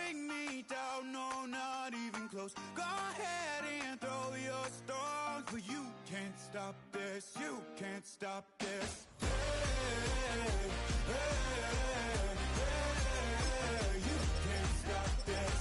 bring me down, no, not even close. Go ahead and throw your stones, but you can't stop this, you can't stop this. Hey, hey, hey, you can't stop this.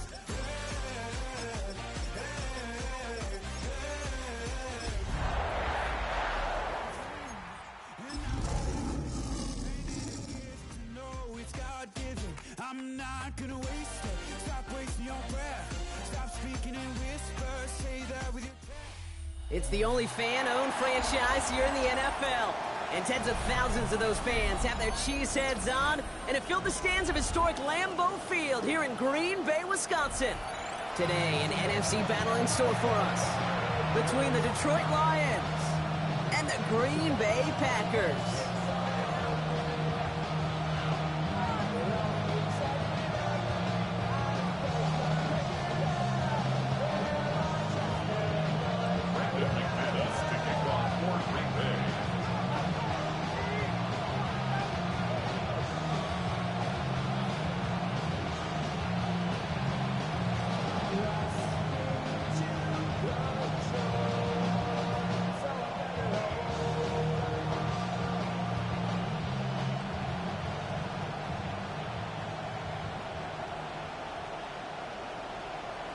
I'm not gonna waste it. Stop wasting your breath. Stop speaking in whispers. Say that with your chest. It's the only fan-owned franchise here in the NFL. And tens of thousands of those fans have their cheeseheads on and have filled the stands of historic Lambeau Field here in Green Bay, Wisconsin. Today, an NFC battle in store for us between the Detroit Lions and the Green Bay Packers.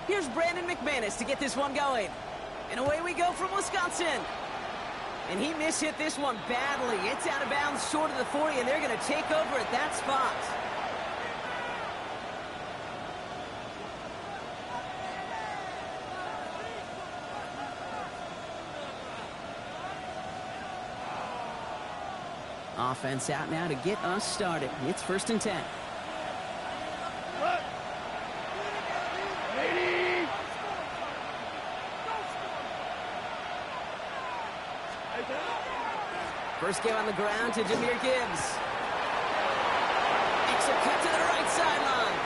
Here's Brandon McManus to get this one going. And away we go from Wisconsin. And he mishit this one badly. It's out of bounds short of the 40, and they're going to take over at that spot. Offense out now to get us started. It's 1st and 10. First give on the ground to Jahmyr Gibbs. Makes a cut to the right sideline.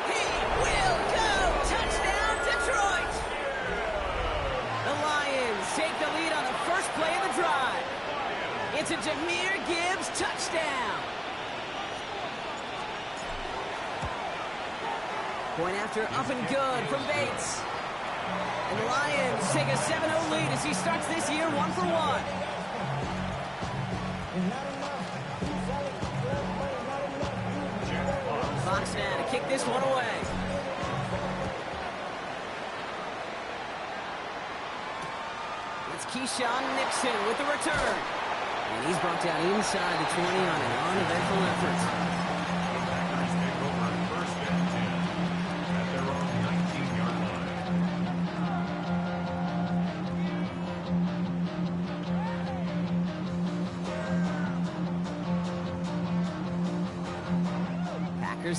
He will go! Touchdown, Detroit! The Lions take the lead on the first play of the drive. It's a Jahmyr Gibbs touchdown. Point after up and good from Bates. And the Lions take a 7-0 lead as he starts this year 1-for-1. Fox now to kick this one away. It's Keyshawn Nixon with the return. And he's brought down inside the 20 on an uneventful effort.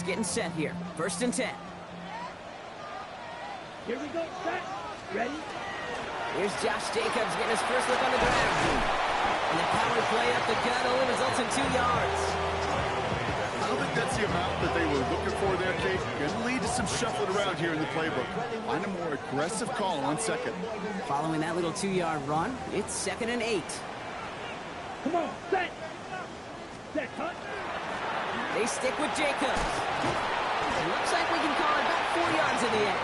Getting set here. 1st and 10. Here we go. Set. Ready? Here's Josh Jacobs getting his first look on the ground. And the power play up the gut only results in 2 yards. I don't think that's the amount that they were looking for there, Kate. Going to lead to some shuffling around here in the playbook. Find a more aggressive call on 2nd. Following that little 2-yard run, it's 2nd and 8. Come on. Set. Set. Cut. They stick with Jacobs. It looks like we can call it about 4 yards in the end.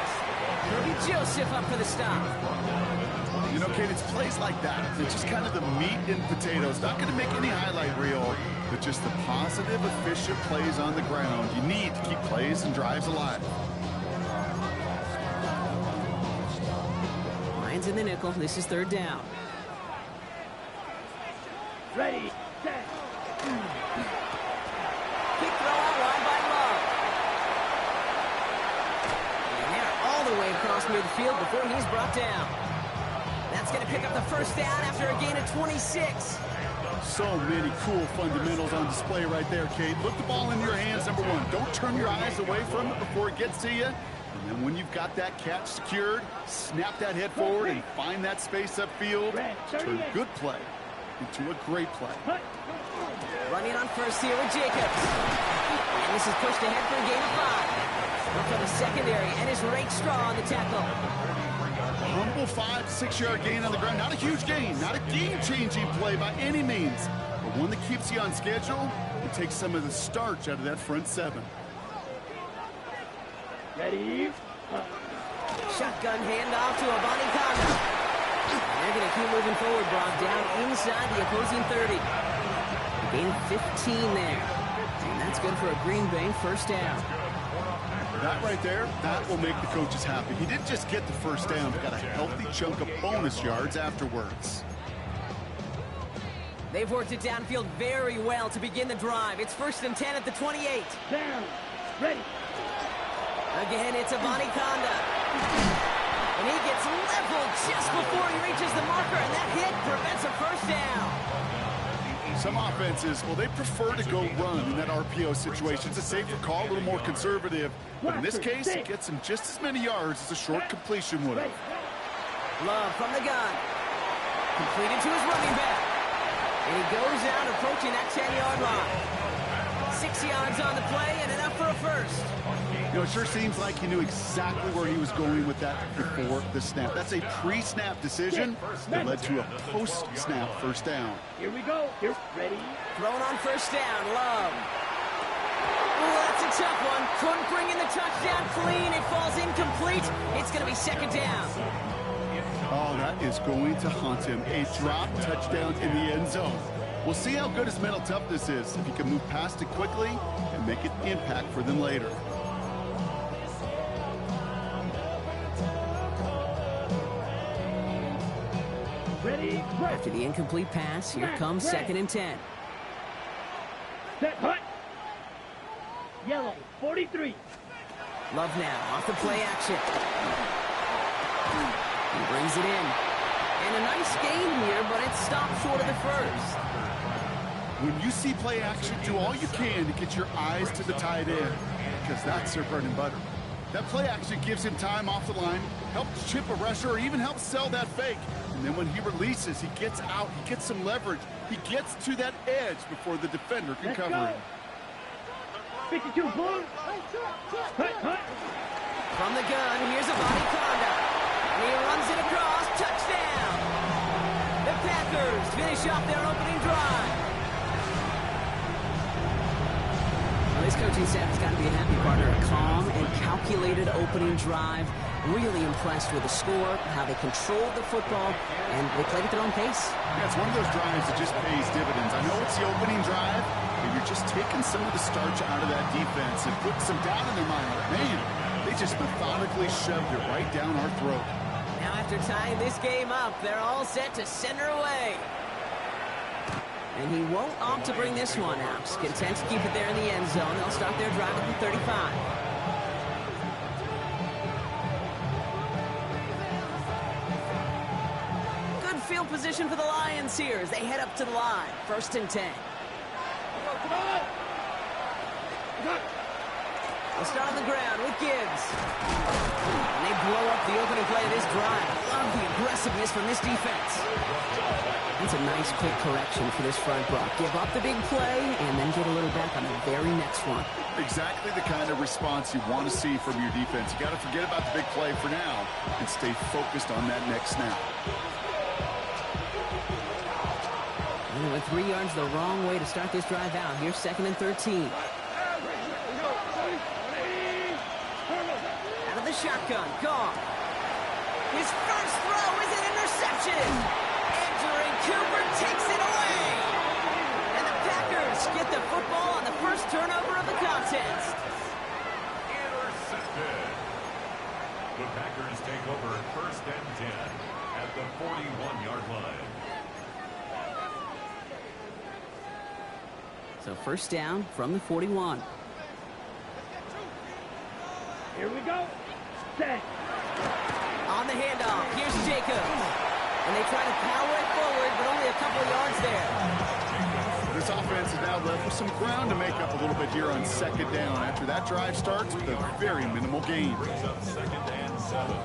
Kirby Joseph up for the stop. You know, Kate, it's plays like that. It's just kind of the meat and potatoes. Not going to make any highlight reel, but just the positive, efficient plays on the ground. You need to keep plays and drives alive. Lions in the nickel. This is 3rd down. Ready. Set. Quick throw out wide by Love. And they're all the way across midfield before he's brought down. That's going to pick up the 1st down after a gain of 26. So many cool fundamentals on display right there, Kate. Look the ball in your hands, number 1. Don't turn your eyes away from it before it gets to you. And then when you've got that catch secured, snap that head forward and find that space upfield. Turn good play into a great play. Running on first here with Jacobs. And this is pushed ahead for a gain of 5. Up from the secondary, and is Rake Straw on the tackle. Humble 5-6-yard gain on the ground. Not a huge gain, not a game-changing play by any means, but one that keeps you on schedule and takes some of the starch out of that front 7. Ready? Shotgun handoff to Avani Conda. They're going to keep moving forward, Brock, down inside the opposing 30. Gain of 15 there. And that's good for a Green Bay first down. That right there, that will make the coaches happy. He didn't just get the first down, but got a healthy chunk of bonus yards afterwards. They've worked it downfield very well to begin the drive. It's 1st and 10 at the 28. Down. Ready. Again, it's Avani Conda. And he gets leveled just before he reaches the marker, and that hit prevents a first down. Some offenses, well, they prefer to go run in that RPO situation. It's a safer call, a little more conservative. But in this case, it gets him just as many yards as a short completion would have. Love from the gun. Completed to his running back. And he goes out approaching that 10-yard line. 6 yards on the play and enough for a first. You know, it sure seems like he knew exactly where he was going with that before the snap. That's a pre-snap decision that led to a post-snap first down. Here we go. Here. Ready. Thrown on first down, Love. Oh, that's a tough one. Couldn't bring in the touchdown clean. It falls incomplete. It's going to be 2nd down. Oh, that is going to haunt him. A drop touchdown in the end zone. We'll see how good his mental toughness is, if he can move past it quickly and make an impact for them later. Ready. After the incomplete pass, here comes 2nd and 10. Set. Hut. Yellow. 43. Love now off the play action. He brings it in. And a nice gain here, but it stopped short of the first. When you see play action, do all you can to get your eyes to the tight end, because that's their bread and butter. That play action gives him time off the line, helps chip a rusher, or even helps sell that fake. And then when he releases, he gets out, he gets some leverage. He gets to that edge before the defender can cover him. 52 Bulls. Hut. From the gun, here's Avani Conda. And he runs it across. Touchdown! The Packers finish off their opening drive. Well, this coaching staff's got to be a happy partner. A calm and calculated opening drive. Really impressed with the score, how they controlled the football, and they played at their own pace. Yeah, it's one of those drives that just pays dividends. I know it's the opening drive, but you're just taking some of the starch out of that defense and putting some doubt in their mind. Man, they just methodically shoved it right down our throat. Now after tying this game up, they're all set to send her away. And he won't opt to bring this one out. Content to keep it there in the end zone. They'll start their drive at the 35. Field position for the Lions here as they head up to the line. 1st and 10. They'll start on the ground with Gibbs. And they blow up the opening play of this drive. Love the aggressiveness from this defense. That's a nice quick correction for this front block. Give up the big play and then get a little back on the very next one. Exactly the kind of response you want to see from your defense. You got to forget about the big play for now and stay focused on that next snap. And they went 3 yards the wrong way to start this drive out. Here's 2nd and 13. Out of the shotgun, Goff. His first throw is an interception. Andrew Cooper takes it away. And the Packers get the football on the first turnover of the contest. Intercepted. The Packers take over 1st and 10 at the 41-yard line. So 1st down from the 41. Here we go. Set. On the handoff, here's Jacobs. And they try to power it forward, but only a couple of yards there. This offense is now left with some ground to make up a little bit here on 2nd down. After that drive starts with a very minimal gain. Brings up 2nd and 7.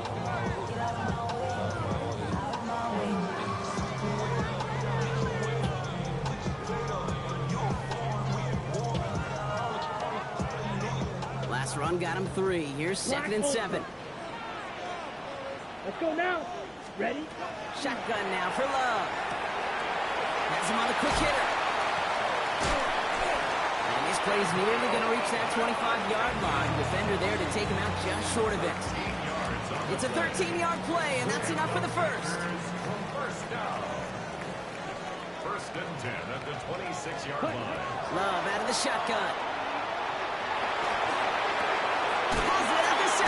Last run got him 3. Here's 2nd and 7. Let's go now. Ready? Shotgun now for Love. Has him on the quick hitter. And his play's nearly going to reach that 25-yard line. Defender there to take him out just short of it. It's a 13-yard play, and that's enough for the first. First down. First and 10 at the 26-yard line. Love out of the shotgun. Pulls it at the 7.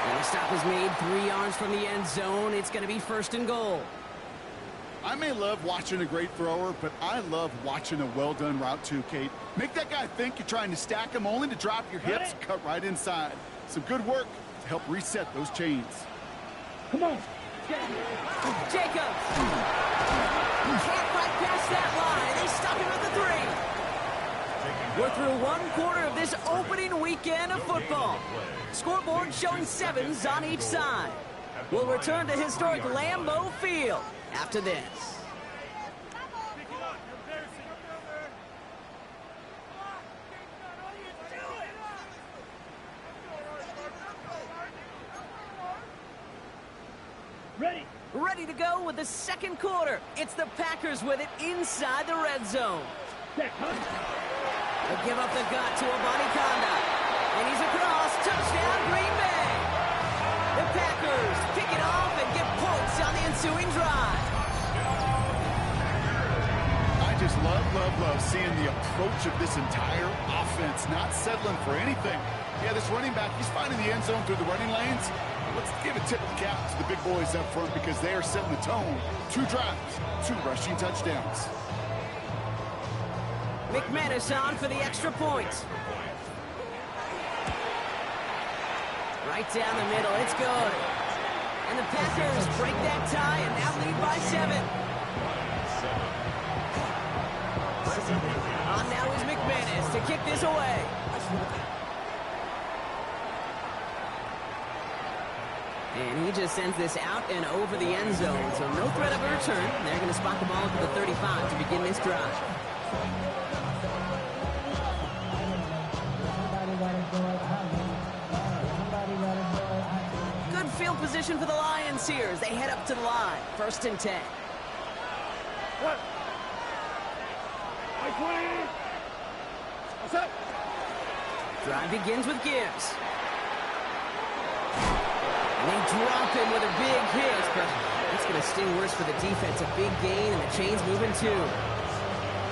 And the stop is made 3 yards from the end zone. It's going to be first and goal. I may love watching a great thrower, but I love watching a well-done route too, Kate. Make that guy think you're trying to stack him only to drop your hips, cut right inside. Some good work to help reset those chains. Come on. Jacobs. Can't quite pass that line. They stop him at the 3. We're through 1 quarter of this opening weekend of football. Scoreboard showing 7s on each side. We'll return to historic Lambeau Field after this. Ready to go with the second quarter. It's the Packers with it inside the red zone. They'll give up the gut to Abanikanda. And he's across. Touchdown, Green Bay. The Packers kick it off and get points on the ensuing drive. I just love seeing the approach of this entire offense, not settling for anything. Yeah, this running back, he's finding the end zone through the running lanes. Let's give a tip of the cap to the big boys up front because they are setting the tone. 2 drives, 2 rushing touchdowns. McManus on for the extra point. Right down the middle, it's good. And the Packers break that tie and now lead by 7. On now is McManus to kick this away. And he just sends this out and over the end zone. So no threat of a return. They're going to spot the ball at the 35 to begin this drive. Good field position for the Lions here as they head up to the line. First and 10. Drive begins with Gibbs. And they drop him with a big hit, but it's going to sting worse for the defense. A big gain, and the chain's moving too.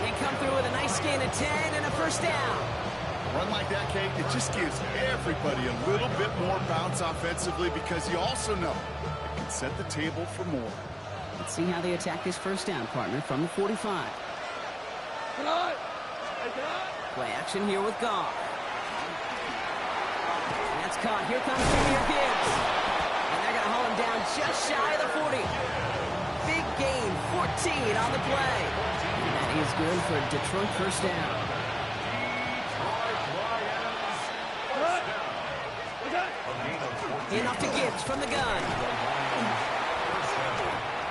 They come through with a nice gain of 10 and a first down. A run like that, Kate, it just gives everybody a little bit more bounce offensively because you also know it can set the table for more. Let's see how they attack this first down, partner, from the 45. Play action here with Goff. And that's caught. Here comes Jahmyr Gibbs. And they're going to haul him down just shy of the 40. Big gain, 14 on the play. And that is good for Detroit first down. In off to Gibbs from the gun.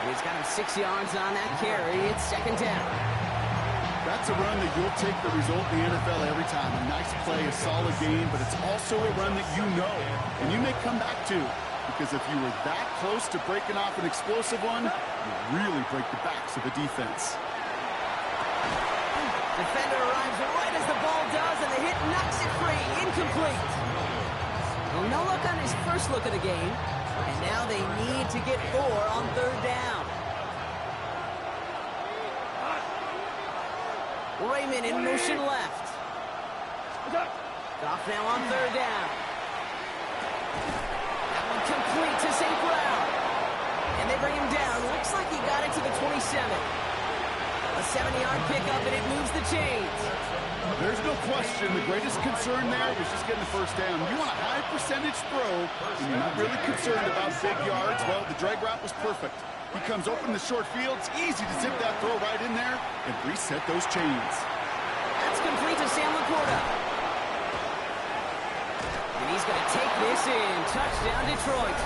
And he's got him 6 yards on that carry. It's second down. That's a run that you'll take the result in the NFL every time. A nice play, a solid game, but it's also a run that you know and you may come back to. Because if you were that close to breaking off an explosive one, you really break the backs of the defense. Defender arrives right as the ball does, and the hit knocks it free. Incomplete. Well, no look on his first look of the game. And now they need to get 4 on third down. Raymond in motion left. Goff now on third down. That one complete to St. Brown. And they bring him down. Looks like he got it to the 27. A 70-yard pickup, and it moves the chains. There's no question the greatest concern there was just getting the first down. You want a high percentage throw, and you're not really concerned about big yards. Well, the drag route was perfect. He comes open in the short field. It's easy to zip that throw right in there and reset those chains. That's complete to Sam Laporta. And he's going to take this in. Touchdown, Detroit.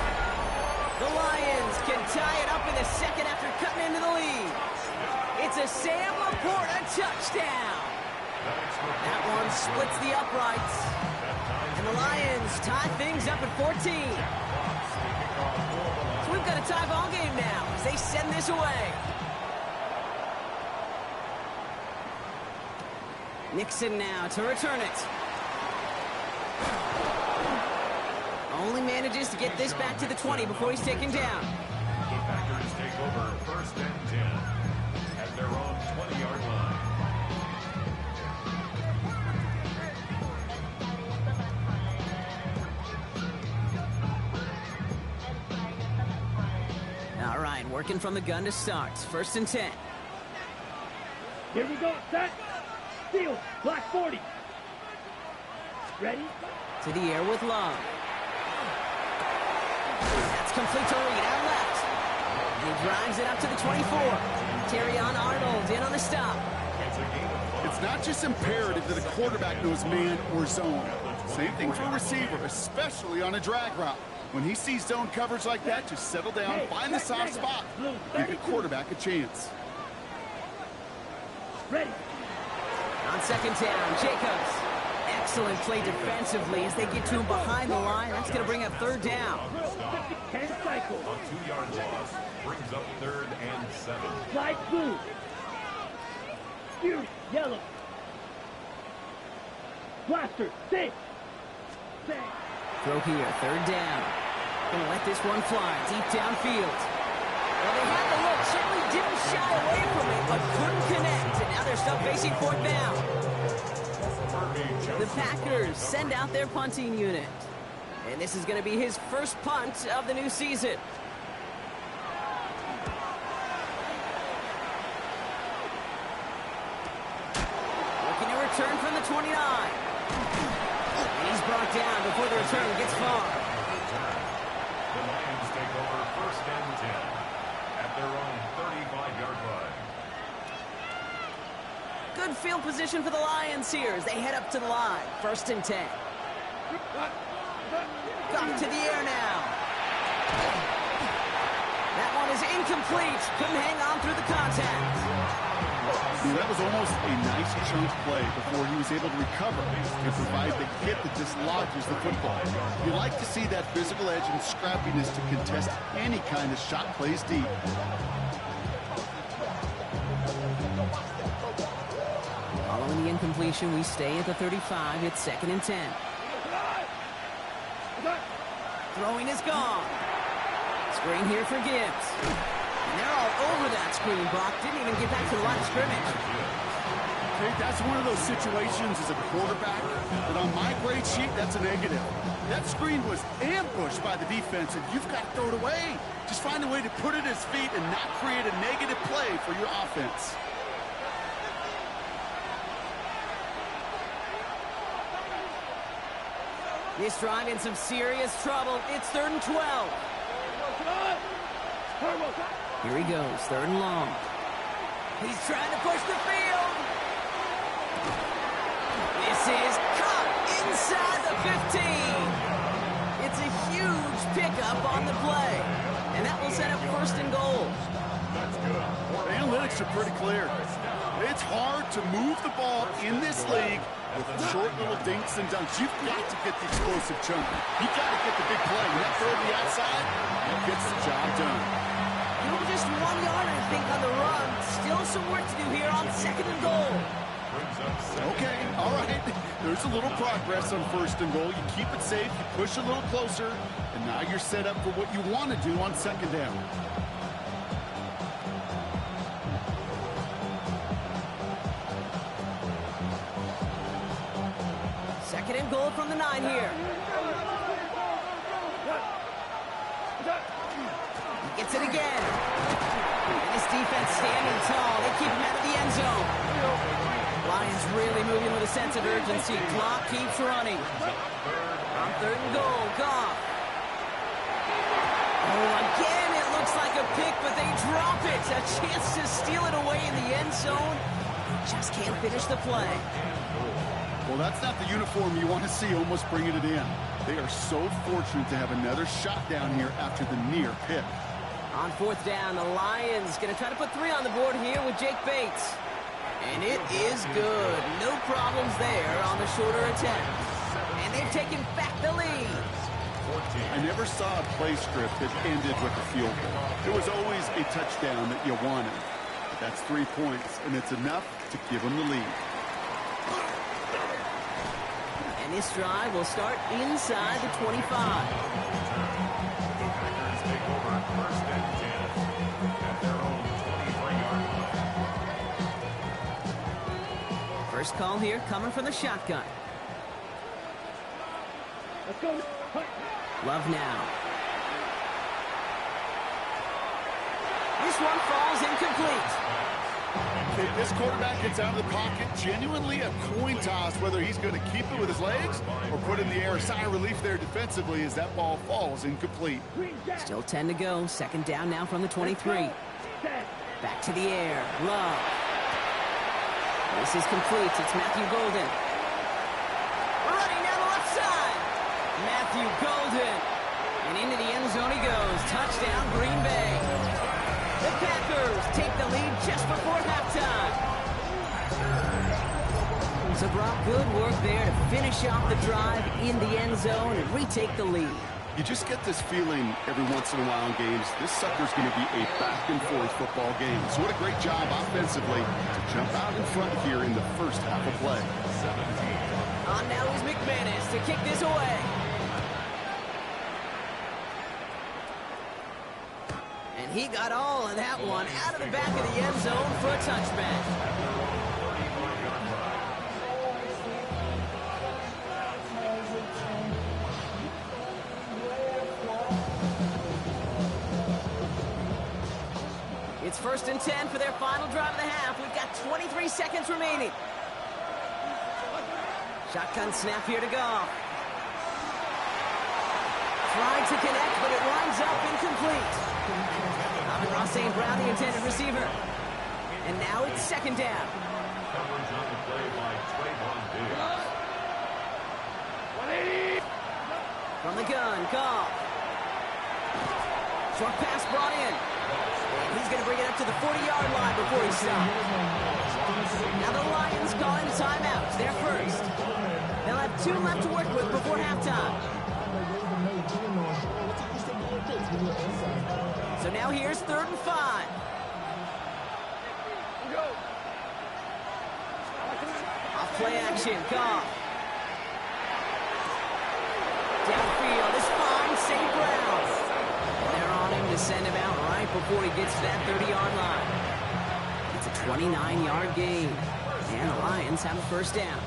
The Lions can tie it up in the second after cutting into the lead. It's a Sam Laporta touchdown. That one splits the uprights. And the Lions tie things up at 14. So we've got a tie ball game now as they send this away. Nixon now to return it. Only manages to get this back to the 20 before he's taken down. The Packers take over 1st and 10 at their own 20-yard line. All right, working from the gun to start. 1st and 10. Here we go. Set. Field. Black 40. Ready? To the air with Love. That's complete to Reed out left. He drives it up to the 24. Terrion Arnold in on the stop. It's not just imperative that a quarterback knows man or zone. Same thing for a receiver, especially on a drag route. When he sees zone coverage like that, just settle down, find the soft spot, give your quarterback a chance. Ready. On 2nd down, Jacobs. Excellent play defensively as they get to him behind the line. That's going to bring up 3rd down. 10 cycles. A 2-yard loss brings up 3rd and 7. Slide blue. Fury. Yellow. Blaster. 6. Throw here, 3rd down. Gonna let this one fly deep downfield. Well, they had the look, certainly didn't shy away from it, but couldn't connect. And now they're stuck facing 4th down. The Packers send out their punting unit. And this is going to be his first punt of the new season. Looking to return from the 29. And he's brought down before the return gets far. The Lions take over 1st and 10 at their own 35-yard line. Good field position for the Lions here as they head up to the line. 1st and 10. Got to the air now. That one is incomplete. Couldn't hang on through the contact. That was almost a nice chunk play before he was able to recover and provide the hit that dislodges the football. You like to see that physical edge and scrappiness to contest any kind of shot plays deep. Following the incompletion, we stay at the 35. It's 2nd and 10. Throwing is gone. Screen here for Gibbs. And they're all over that screen, Brock. Didn't even get back to the line of scrimmage. Okay, that's one of those situations as a quarterback that on my grade sheet, that's a negative. That screen was ambushed by the defense, and you've got to throw it away. Just find a way to put it at his feet and not create a negative play for your offense. This drive in some serious trouble. It's 3rd and 12. Here he goes, 3rd and long. He's trying to push the field. This is caught inside the 15. It's a huge pickup on the play. And that will set up 1st and goal. The analytics are pretty clear. It's hard to move the ball in this league with short little dinks and dunks. You've got to get the explosive chunk. You've got to get the big play. When that throw to the outside, that gets the job done. Just 1 yard, I think, on the run. Still some work to do here on 2nd and goal. Okay, all right. There's a little progress on 1st and goal. You keep it safe, you push a little closer, and now you're set up for what you want to do on 2nd down. Second and goal from the 9 here. He gets it again. And this defense standing tall. They keep him out of the end zone. Lions really moving with a sense of urgency. Clock keeps running. On 3rd and goal, Goff. Oh, again, it looks like a pick, but they drop it. A chance to steal it away in the end zone. Just can't finish the play. Well, that's not the uniform you want to see almost bringing it in. They are so fortunate to have another shot down here after the near pick. On 4th down, the Lions going to try to put 3 on the board here with Jake Bates. And it is good. No problems there on the shorter attempt. And they've taken back the lead. I never saw a play script that ended with a field goal. It was always a touchdown that you wanted. But that's 3 points, and it's enough to give them the lead. And this drive will start inside the 25. The Packers take over first and 10 at their own 23-yard line. First call here coming from the shotgun. Let's go. Love now. This one falls incomplete. If this quarterback gets out of the pocket, genuinely a coin toss whether he's going to keep it with his legs or put in the air. A sigh of relief there defensively as that ball falls incomplete. Still 10 to go. Second down now from the 23. Back to the air. Love. This is complete. It's Matthew Golden. Running down the left side. Matthew Golden. And into the end zone he goes. Touchdown, Green Bay. The Packers take the lead just before halftime. So Brock, good work there to finish off the drive in the end zone and retake the lead. You just get this feeling every once in a while in games, this sucker's going to be a back-and-forth football game. So what a great job offensively to jump out in front here in the first half of play. On now is McManus to kick this away. And he got all of that one out of the back of the end zone for a touchback. It's first and 10 for their final drive of the half. We've got 23 seconds remaining. Shotgun snap here to Goff. Tried to connect, but it winds up incomplete. Amon-Ra St. Brown, the intended receiver. And now it's second down. Coverage on the play by Trayvon Diggs. From the gun, Goff. Short pass brought in. And he's going to bring it up to the 40-yard line before he stops. Now the Lions calling timeouts. They're first. They'll have 2 left to work with before halftime. So now here's 3rd and 5. Off play action, Goff. Downfield is fine, St. Brown. And they're on him to send him out right before he gets to that 30-yard line. It's a 29-yard gain. And the Lions have a first down.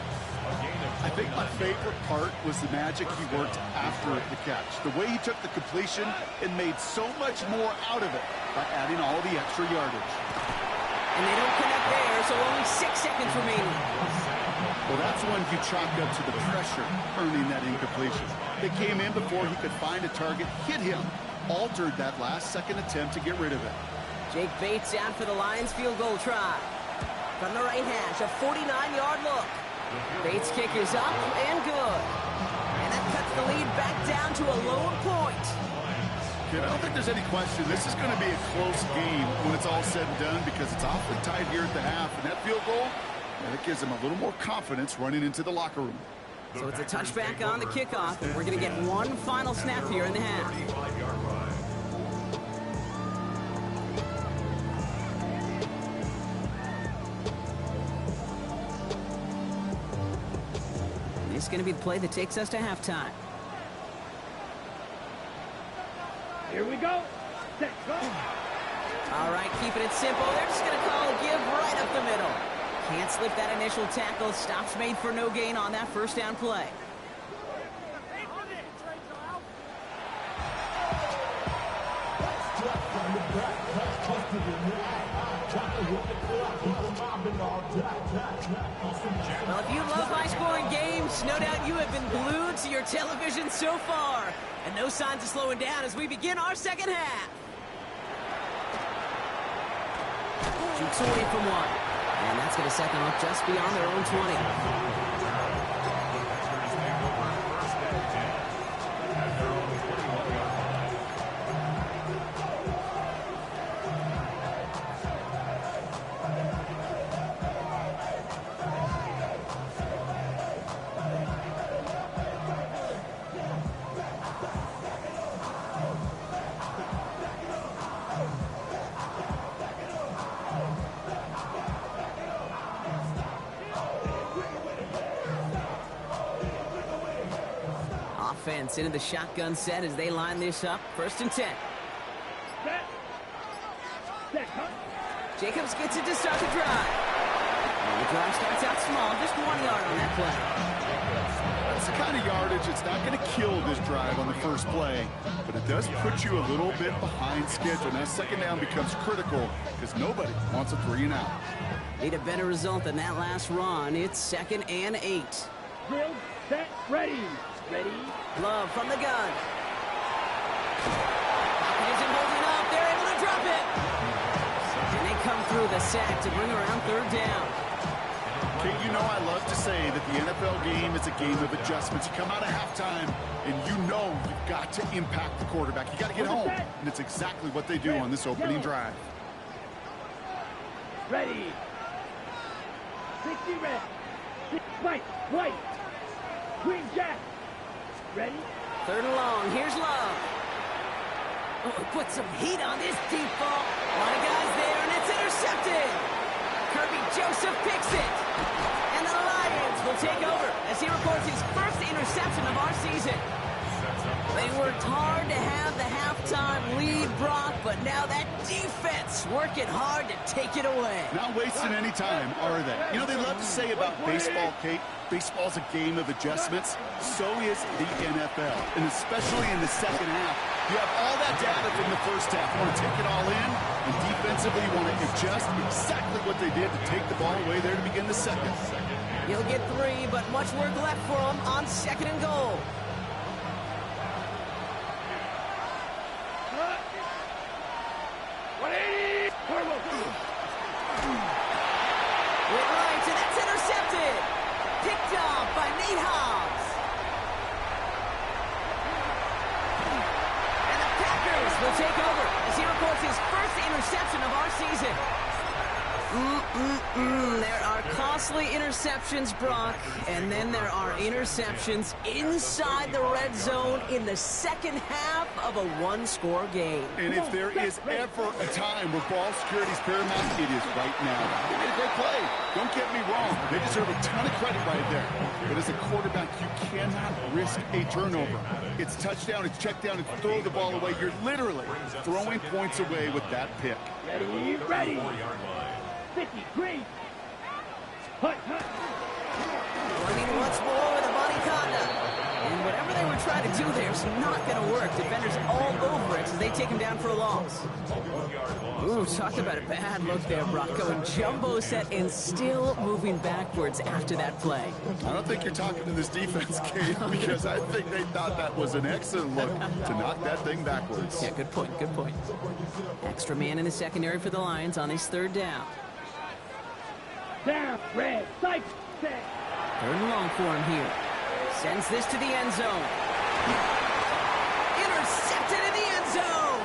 I think my favorite part was the magic he worked after the catch. The way he took the completion and made so much more out of it by adding all the extra yardage. And they don't connect there, so only 6 seconds remaining. Well, that's when you chalked up to the pressure, earning that incompletion. They came in before he could find a target, hit him, altered that last-second attempt to get rid of it. Jake Bates out for the Lions field goal try. From the right hash, a 49-yard look. Bates' kick is up and good. And that cuts the lead back down to a lower point. Kid, I don't think there's any question. This is going to be a close game when it's all said and done because it's awfully tight here at the half. And that field goal, it gives them a little more confidence running into the locker room. So it's a touchback on the kickoff, and we're going to get one final snap here in the half. 35-yard line. This is going to be the play that takes us to halftime. Here we go. Set, go. All right, keeping it simple. They're just going to call a give right up the middle. Can't slip that initial tackle. Stops made for no gain on that first down play. Well, if you love high-scoring games, no doubt you have been glued to your television so far. And no signs of slowing down as we begin our second half. Shoots away from one. And that's going to set them up just beyond their own 20. offense into the shotgun set as they line this up. 1st and 10. Set. Set, cut. Jacobs gets it to start the drive. And the drive starts out small, just 1 yard on that play. That's the kind of yardage, it's not going to kill this drive on the first play, but it does put you a little bit behind schedule. Now, 2nd down becomes critical because nobody wants a 3 and out. Need a better result than that last run. It's 2nd and 8. Drill, set, ready. Ready. Love from the gun. Pocket isn't holding up. They're able to drop it. And they come through the sack to bring around 3rd down. Kate, you know I love to say that the NFL game is a game of adjustments. You come out of halftime, and you know you've got to impact the quarterback. You got to get home, and it's exactly what they do on this opening drive. Ready. 60 red. White. Green jack. Ready. 3rd and long. Here's Love. Oh, put some heat on this deep ball. A lot of guys there, and it's intercepted. Kirby Joseph picks it. And the Lions will take over as he records his 1st interception of our season. They worked hard to have the halftime lead, Brock, but now that defense working hard to take it away. Not wasting any time, are they? You know, they love to say about baseball, Kate, baseball's a game of adjustments. So is the NFL, and especially in the 2nd half. You have all that data from the 1st half. You want to take it all in, and defensively you want to adjust exactly what they did to take the ball away there to begin the 2nd. He'll get 3, but much work left for him on 2nd and goal. Went right, and that's intercepted. Picked off by Nate Hobbs. And the Packers will take over as he records his 1st interception of our season. There are costly interceptions, Brock, and then there are interceptions inside the red zone in the 2nd half of a 1-score game. And if there is ever a time where ball security is paramount, it is right now. They made a great play. Don't get me wrong. They deserve a ton of credit right there. But as a quarterback, you cannot risk a turnover. It's touchdown, it's check down, it's throw the ball away. You're literally throwing points away with that pick. Ready. 50, green. Hut. Running once more with a body conduct. And whatever they were trying to do there is not going to work. Defenders all over it as they take him down for a loss. Ooh, talk about a bad look there, Brock. Going jumbo set and still moving backwards after that play. I don't think you're talking to this defense, Kate, because I think they thought that was an excellent look to knock that thing backwards. Yeah, good point. Extra man in the secondary for the Lions on his 3rd down. Down, red, sight, set. 3rd and long for him here. Sends this to the end zone. Intercepted in the end zone.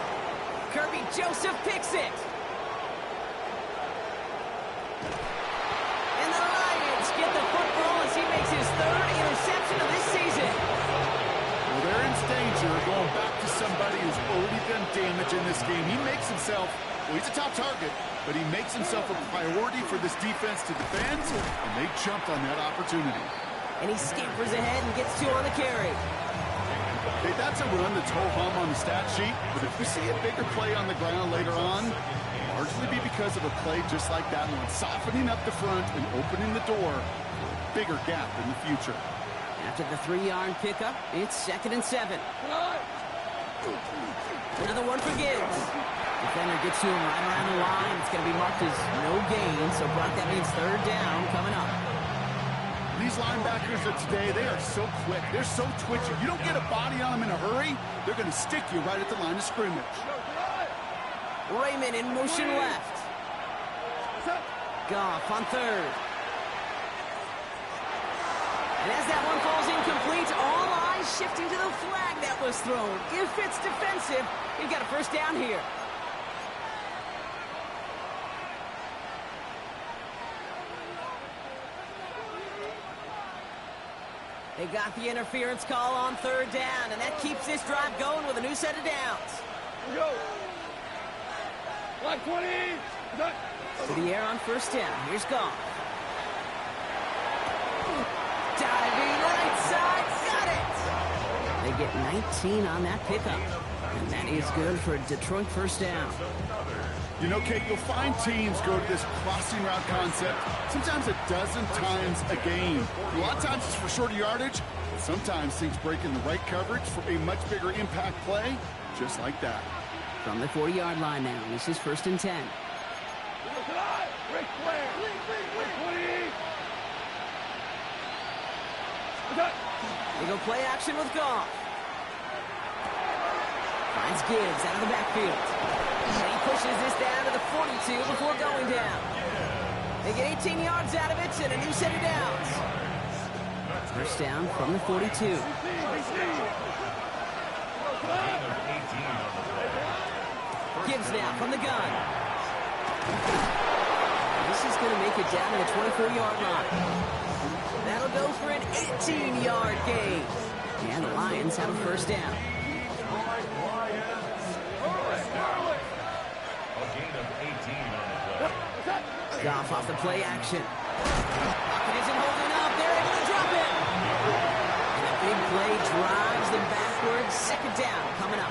Kirby Joseph picks it. And the Lions get the football as he makes his 3rd interception of this season. Well, they're in danger going back to somebody who's already done damage in this game. He makes himself, well, he's a top target, but he makes himself a priority for this defense to defend, and they jumped on that opportunity. And he scampers ahead and gets 2 on the carry. Hey, that's a run that's ho-hum on the stat sheet, but if we see a bigger play on the ground later on, largely be because of a play just like that one, softening up the front and opening the door for a bigger gap in the future. After the 3-yard pickup, it's 2nd and 7. Another one for Gibbs. Defender gets to him right around the line. It's going to be marked as no gain, so Brock, that means 3rd down coming up. These linebackers of today, they are so quick. They're so twitchy. You don't get a body on them in a hurry, they're going to stick you right at the line of scrimmage. Raymond in motion left. Goff on 3rd. And as that one falls incomplete, all eyes shifting to the flag that was thrown. If it's defensive, you've got a 1st down here. They got the interference call on 3rd down, and that keeps this drive going with a new set of downs. Go. 120. To the air on 1st down. Here's Goff. Diving right side. Got it. They get 19 on that pickup. And that is good for a Detroit first down. You know, Kate, you'll find teams go to this crossing route concept sometimes a dozen times a game. A lot of times it's for shorter yardage, but sometimes things break in the right coverage for a much bigger impact play, just like that. From the 40-yard line now, this is 1st and 10. They go play action with Goff. Finds Gibbs out of the backfield. And he pushes this down to the 42 before going down. They get 18 yards out of it and a new set of downs. First down from the 42. Gibbs now from the gun. This is going to make it down to the 24-yard line. That'll go for an 18-yard gain. And the Lions have a first down. Goff off the play action. Pocket isn't holding up. They're able to drop it. And a big play drives them backwards. Second down coming up.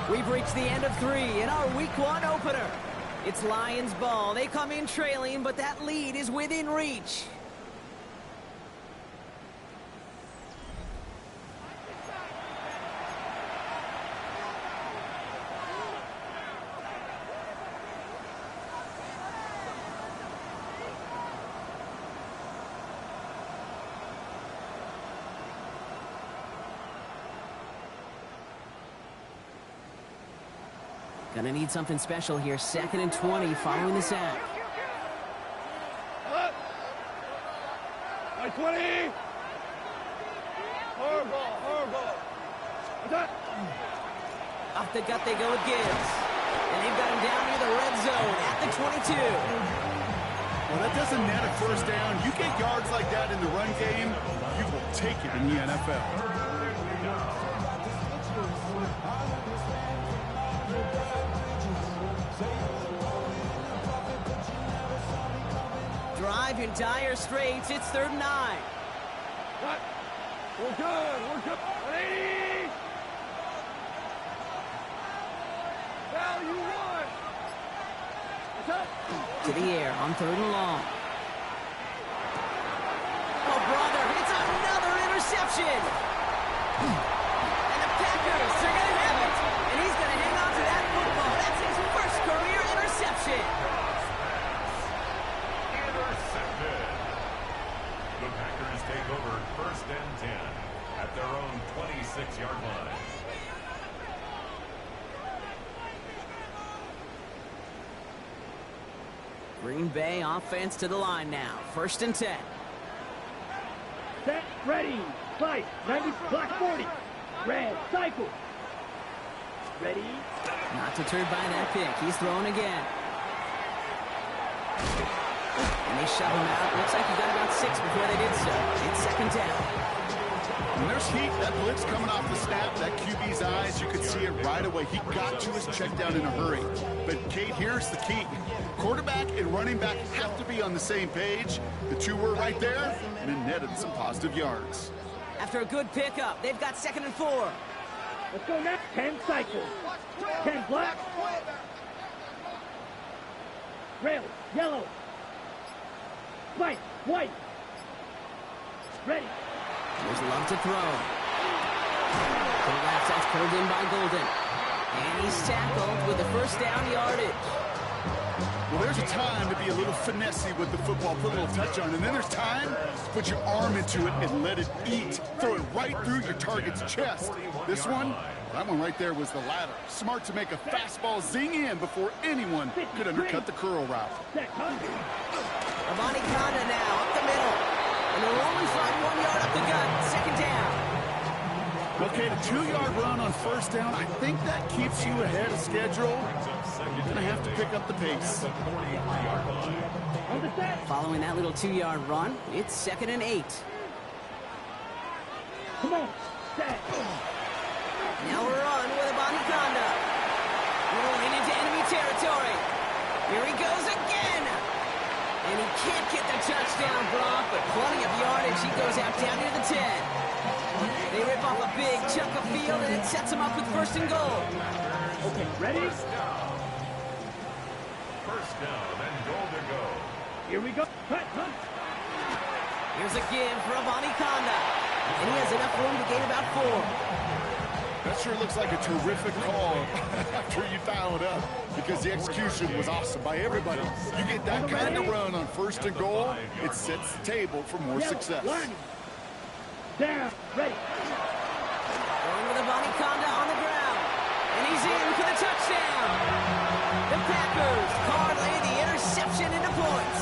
We've reached the end of 3 in our Week 1 opener. It's Lions ball. They come in trailing, but that lead is within reach. Gonna need something special here. 2nd and 20 following the sack. 20. Horrible. Off the gut they go with Gibbs. And they've got him down near the red zone at the 22. Well, that doesn't net a first down. You get yards like that in the run game, you will take it in the NFL. Drive in dire straits. It's 3rd and 9. What? We're good. 180. Value 1. What's up? To the air on 3rd and long. Oh, brother, it's another interception. And the Packers are going to have it. And he's going to hang on to that football. That's his first career interception. The Packers take over 1st and 10 at their own 26-yard line. Green Bay offense to the line now. 1st and 10. Set, ready, slice, 90, black 40. Red, cycle. Ready. Not deterred by that pick. He's throwing again. And they shove him out. Looks like he got about 6 before they did so. It's 2nd down. When there's heat, that blitz coming off the snap, that QB's eyes, you could see it right away. He got to his check down in a hurry. But, Kate, here's the key. Quarterback and running back have to be on the same page. The two were right there, and it netted some positive yards. After a good pickup, they've got 2nd and 4. Let's go next. 10 cycle. 10 black. Rail, yellow. White, white. Ready. There's Love to throw. To the left, that's pulled in by Golden. And he's tackled with the first down yardage. Well, there's a time to be a little finessey with the football, put a little touch on, and then there's time to put your arm into it and let it eat. Throw it right through your target's chest. This one, that one right there was the latter. Smart to make a fastball zing in before anyone could undercut the curl route. Amani Kanda now up the middle. And they'll only find 1 yard up the gut. 2nd down. Okay, the 2-yard run on first down, I think that keeps you ahead of schedule. You're going to have to pick up the pace. Following that little 2-yard run, it's 2nd and 8. Come on, set. Now we're on with Amani can't get the touchdown, Brock, but plenty of yardage. He goes out down near the 10. They rip off a big chunk of field, and it sets them up with 1st and goal. Okay, ready? First down and goal to go. Here we go. Cut, huh? Here's a give for Abanikanda, and he has enough room to gain about 4. That sure looks like a terrific call after you dial it up, because the execution was awesome by everybody. You get that kind of run on 1st and goal, it sets the table for more success. Line. Down, ready. Going with Abanikanda on the ground, and he's in for the touchdown. The Packers parlay the interception into points.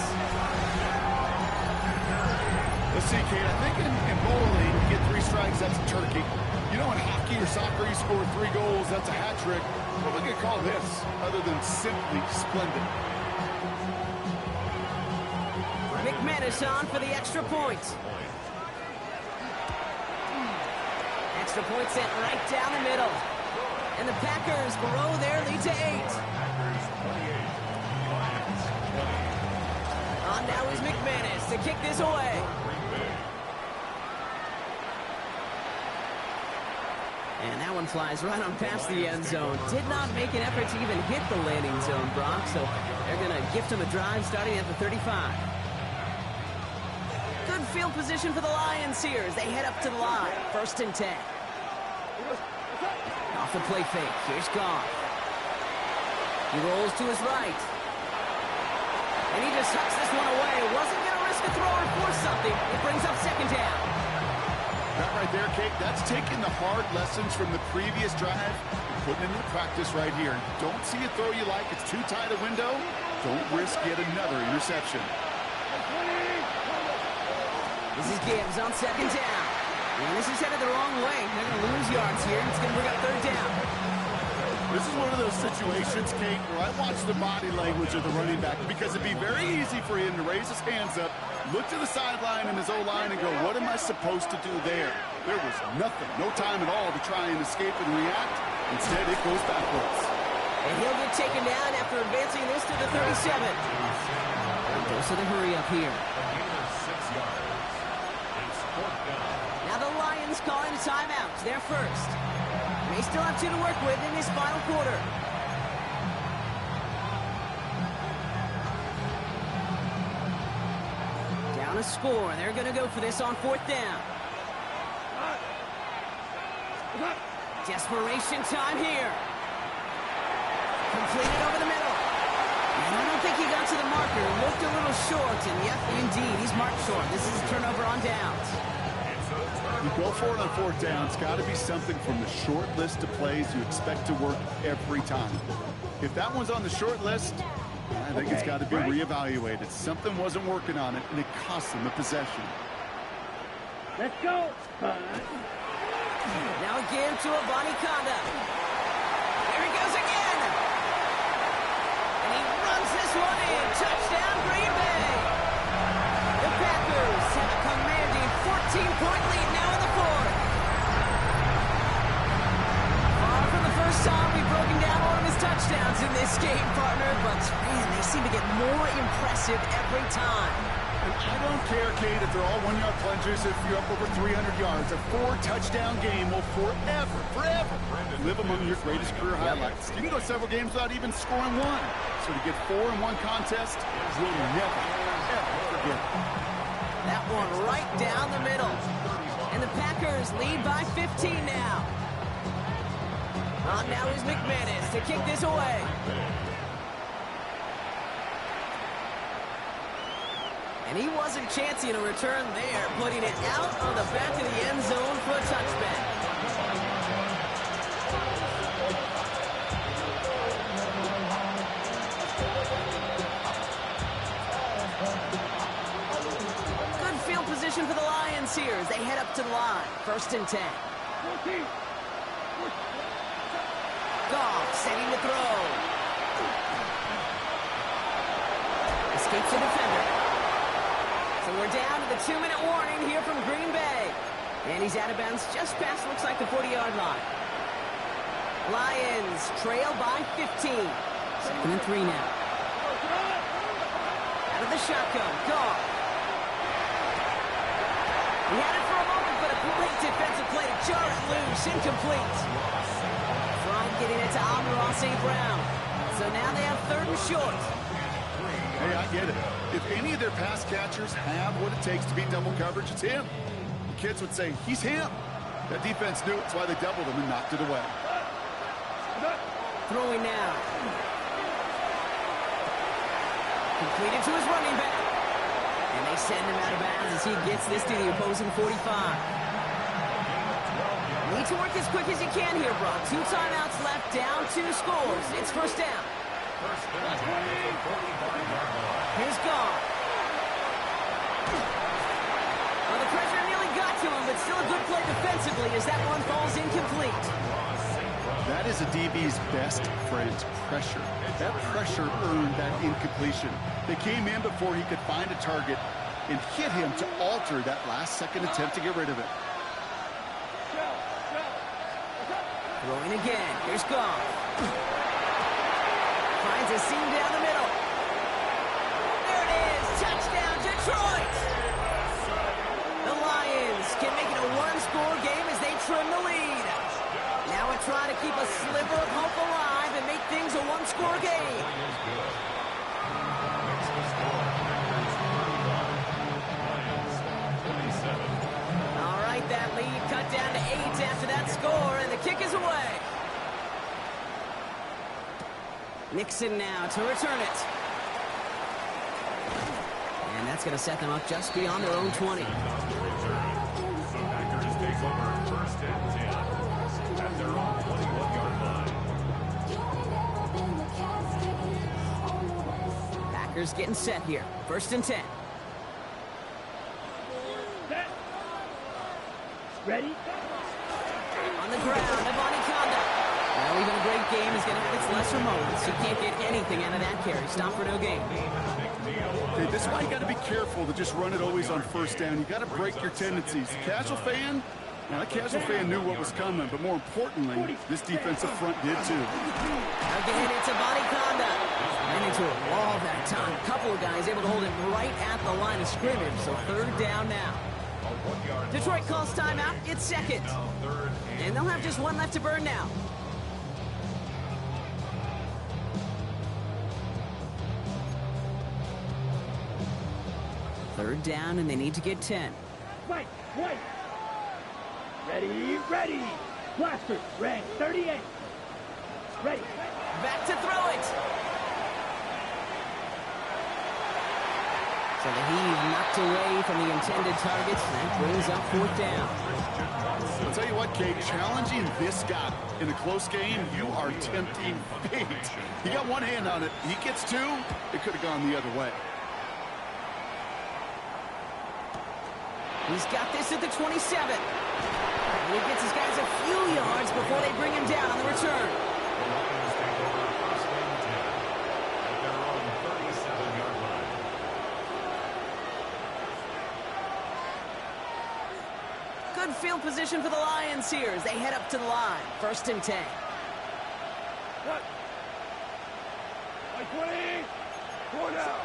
Let's see, Kate, I think in bowling, you get 3 strikes, that's a turkey. You know, in hockey or soccer, you score 3 goals, that's a hat trick. What are we going to call this, other than simply splendid? McManus on for the extra point. Extra point sent right down the middle. And the Packers grow their lead to 8. On now is McManus to kick this away. And that one flies right on past the end zone. Did not make an effort to even hit the landing zone, Brock, so they're going to gift him a drive starting at the 35. Good field position for the Lions here as they head up to the line. 1st and 10. Off the play fake. Here's Goff. He rolls to his right. And he just tucks this one away. Wasn't going to risk a throw or force something. It brings up 2nd down. That right there, Kate, that's taking the hard lessons from the previous drive and putting it into practice right here. Don't see a throw you like. It's too tight a window. Don't risk yet another interception. This is Gibbs on 2nd down. And this is headed the wrong way. They're going to lose yards here. It's going to bring up 3rd down. This is one of those situations, Kate, where I watch the body language of the running back, because it'd be very easy for him to raise his hands up, look to the sideline and his O-line and go, what am I supposed to do there? There was nothing, no time at all to try and escape and react. Instead, it goes backwards. And he'll get taken down after advancing this to the 37. And goes to the hurry up here. Now the Lions calling a timeout. They're first. They still have 2 to work with in this final quarter. Down a score. They're going to go for this on 4th down. Desperation time here. Completed over the middle. And I don't think he got to the marker. Looked a little short, and yep, indeed, he's marked short. This is a turnover on downs. You go for it on 4th down. It's got to be something from the short list of plays you expect to work every time. If that one's on the short list, I think it's got to be reevaluated. Something wasn't working on it, and it cost them the possession. Let's go. Now again to Abanikanda. Here he goes again. And he runs this one in. Touchdown, Green Bay. The Packers have a commanding 14-point lead now in the 4th. Far from the first time we've broken down one of his touchdowns in this game, partner, but man, they seem to get more impressive every time. And I don't care, Kate, if they're all 1-yard plungers, if you're up over 300 yards. A 4-touchdown game will forever live among your greatest career highlights. You can go several games without even scoring 1. So to get 4 in one contest, we'll never, ever forget it. That one right down the middle. And the Packers lead by 15 now. On now is McManus to kick this away. And he wasn't chancing a return there, putting it out on the back of the end zone for a touchback. Good field position for the Lions here as they head up to the line. 1st and 10. Goff setting to throw. Escapes the defender. So we're down to the 2-minute warning here from Green Bay. And he's out of bounds just past, looks like, the 40-yard line. Lions trail by 15. 2nd and 3 now. Out of the shotgun. Goff. He had it for a moment, but a great defensive play to jar it loose. Incomplete. Frying getting it to Amon-Ra St. Brown. So now they have 3rd and short. Hey, I get it. If any of their pass catchers have what it takes to beat double coverage, it's him. The kids would say, he's him. That defense knew it. That's why they doubled him and knocked it away. Throwing now. Completed to his running back. And they send him out of bounds as he gets this to the opposing 45. Need to work as quick as you can here, Brock. 2 timeouts left, down 2 scores. It's first down. Here's Goff. Well, the pressure nearly got to him, but still a good play defensively as that one falls incomplete. That is a DB's best friend, pressure. That pressure earned that incompletion. They came in before he could find a target and hit him to alter that last-second attempt to get rid of it. Throwing again. Here's Goff. Finds a seam down the middle. There it is. Touchdown, Detroit. The Lions can make it a 1-score game as they trim the lead. Now we're trying to keep a sliver of hope alive and make things a 1-score game. All right, that lead cut down to 8 after that score, and the kick is away. Nixon now to return it. And that's going to set them up just beyond their own 20. Packers take over 1st and 10 at their own 21-yard line. Packers getting set here. 1st and 10. Set. Ready? On the ground, Avani Conda. Well, even a great game is going to have its lesser moments. You can't get anything out of that carry. Stop for no gain. Okay, this is why you got to be careful to just run it always on 1st down. You got to break your tendencies. Casual fan, now the casual fan knew what was coming, but more importantly, this defensive front did too. Again, it's Avani Conda. Ran into a wall that time. A couple of guys able to hold him right at the line of scrimmage, so 3rd down now. Detroit calls timeout. It's 2nd. And they'll have just 1 left to burn now. Third down, and they need to get 10. White. Ready, ready. Blaster, rank 38. Ready. Back to throw it. So the heave knocked away from the intended targets. That brings up 4th down. I'll tell you what, Kate, challenging this guy in a close game, you are tempting fate. He got one hand on it. He gets 2. It could have gone the other way. He's got this at the 27. And he gets his guys a few yards before they bring him down on the return. The Lions take over 1st and 10 at their own 37-yard line. Good field position for the Lions here as they head up to the line. 1st and 10. What? Like 20. Going out.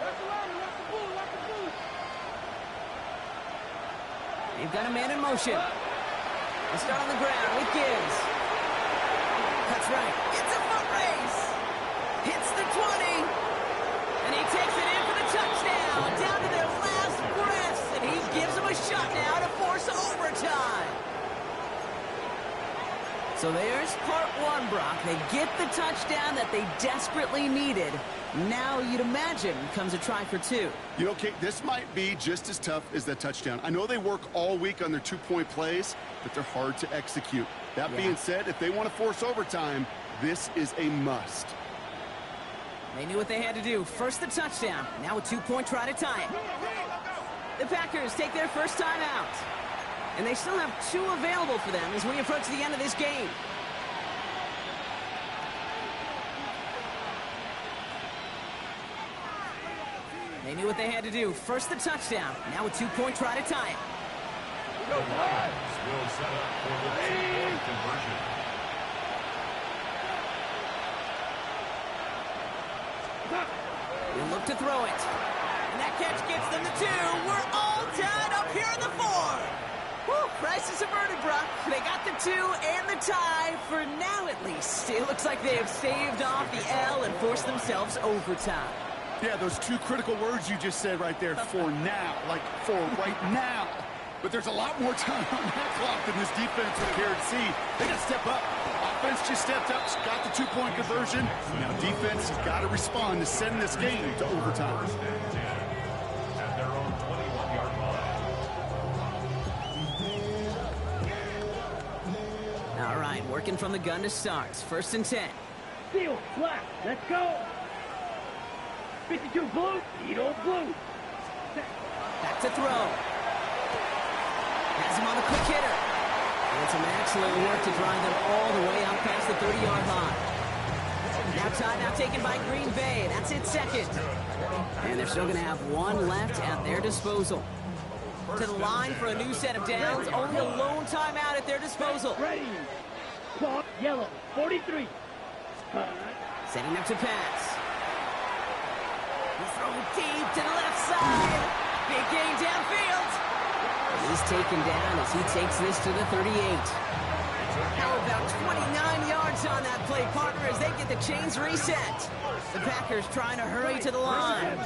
They've got a man in motion. They start on the ground with Gibbs. Cuts right. It's a foot race. Hits the 20. And he takes it in for the touchdown. Down to their last breaths. And he gives them a shot now to force overtime. So there's part 1, Brock. They get the touchdown that they desperately needed. Now, you'd imagine, comes a try for 2. You know, Kate, this might be just as tough as that touchdown. I know they work all week on their 2-point plays, but they're hard to execute. That being said, if they want to force overtime, this is a must. They knew what they had to do. First the touchdown. Now a 2-point try to tie it. The Packers take their first time out. And they still have 2 available for them as we approach the end of this game. They knew what they had to do. First the touchdown. Now a 2-point try to tie it. The Lions will set up for the 2-point conversion. He'll look to throw it. And that catch gets them the 2. We're all tied up here in the 4. Whew, crisis averted, Brock. They got the 2 and the tie, for now at least. It looks like they have staved off the L and forced themselves overtime. Yeah, those 2 critical words you just said right there, for now, like for right now. But there's a lot more time on that clock than this defense would care to see. They got to step up. Offense just stepped up, got the 2-point conversion. Now defense has got to respond to sending this game to overtime. At their own 21-yard line. All right, working from the gun to start. 1st and 10. Seal, black, let's go. 52 blue, Edo blue. Back to throw. Has him on the quick hitter. And some excellent work to drive them all the way out past the 30-yard line. Now timeout taken by Green Bay. That's it, 2nd. And they're still going to have 1 left at their disposal. To the line for a new set of downs. Only a lone timeout at their disposal. Ready. Ball, yellow, 43. Setting up to pass. He's throwing deep to the left side. Big gain downfield. He's taken down as he takes this to the 38. How about 29 yards on that play, partner, as they get the chains reset. The Packers trying to hurry to the line.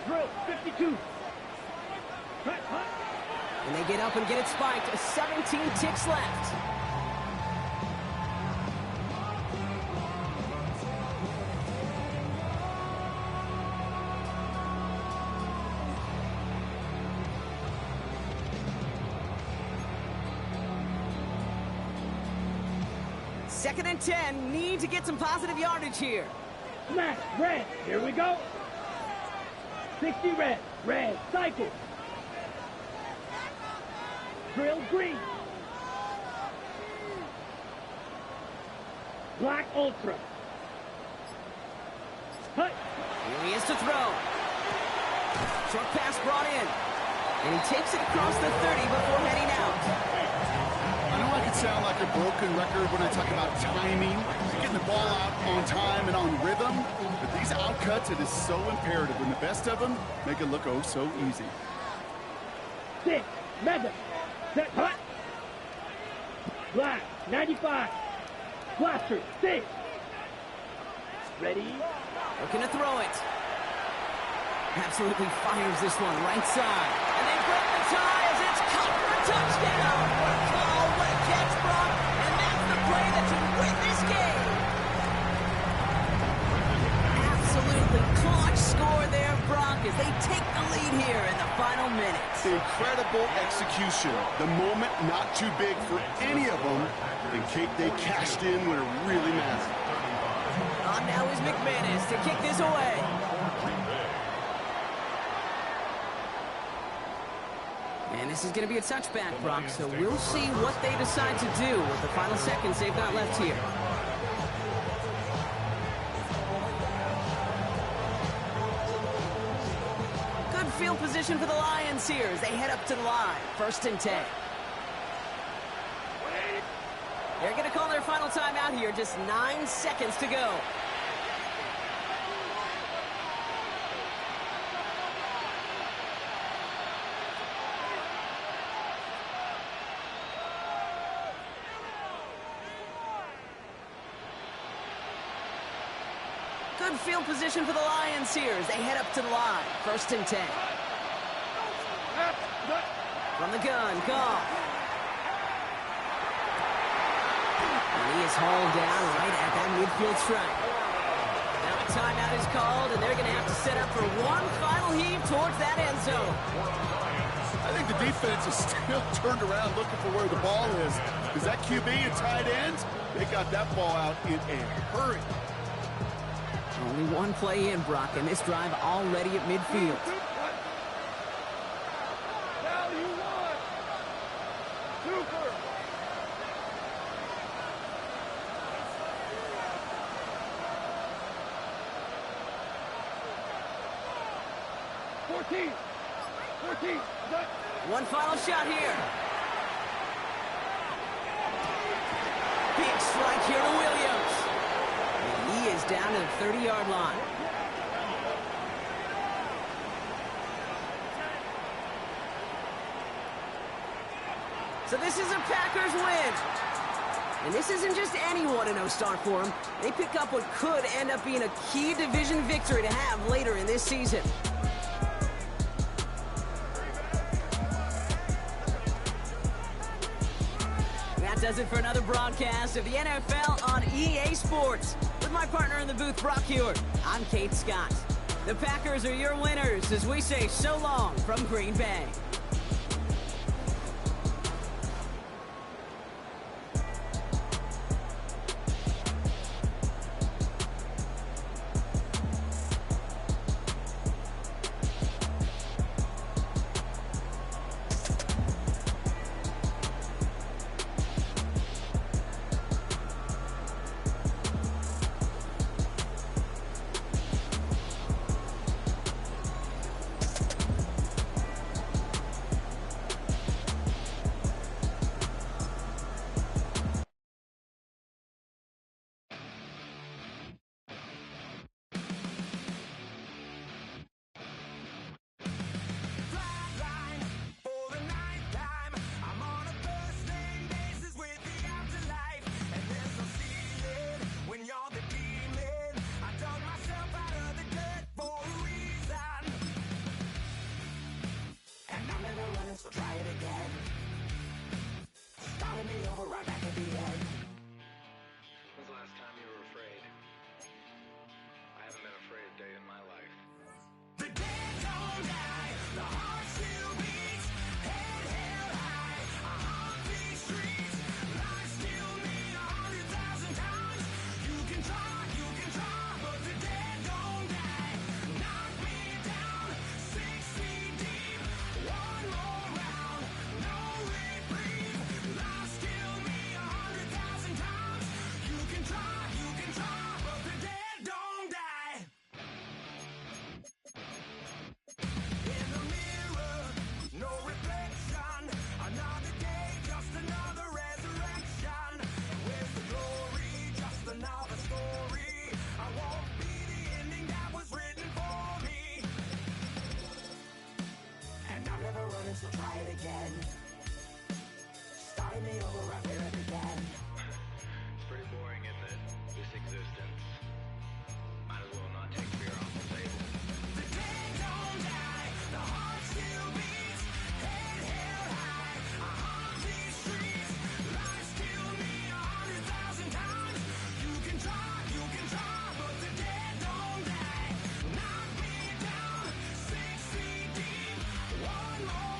Drill, 52. And they get up and get it spiked. 17 ticks left. Second and 10, need to get some positive yardage here. Smash, red, here we go. 60 red, red, cycle. Drill green. Black ultra. Cut. Here he is to throw. Short pass brought in. And he takes it across the 30 before heading out. I know I can sound like a broken record when I talk about timing, getting the ball out on time and on rhythm, but these outcuts, it is so imperative. When the best of them make it look oh so easy. 6, mega, set, hut. Black, 95. Blaster, 6. Ready. Looking to throw it. Absolutely fires this one right side. And they break the tie as it's caught for a touchdown. What a call, what a catch, Brock. And that's the play that should win this game. Absolutely clutch score there, Brock, as they take the lead here in the final minutes. Incredible execution. The moment not too big for any of them. And Kate, they cashed in when it really mattered. On now is McManus to kick this away. And this is going to be a touchback, Brock, so we'll see what they decide to do with the final seconds they've got left here. Good field position for the Lions here as they head up to the line. 1st and 10. They're going to call their final timeout here. Just 9 seconds to go. Good field position for the Lions here as they head up to the line. 1st and 10. From the gun, Goff. And he is hauled down right at that midfield stripe. Now a timeout is called, and they're going to have to set up for one final heave towards that end zone. I think the defense is still turned around looking for where the ball is. Is that QB and tight ends? They got that ball out in a hurry. Only one play in, Brock, and this drive already at midfield. Now you won. Super. Fourteen. One final shot here. Big strike here to Williams. And he is down to the 30-yard line. So this is a Packers win. And this isn't just any 1-0 start for them. They pick up what could end up being a key division victory to have later in this season. That does it for another broadcast of the NFL on EA Sports. With my partner in the booth, Brock Hewitt, I'm Kate Scott. The Packers are your winners as we say so long from Green Bay. So try it again. Starting me over right where it began. It's pretty boring, isn't it? This existence. Might as well not take fear off the table. The dead don't die, the heart still beats. Head held high, I haunt these streets. Lies kill me 100,000 times. You can try, but the dead don't die. Knock me down 6 feet deep. One more.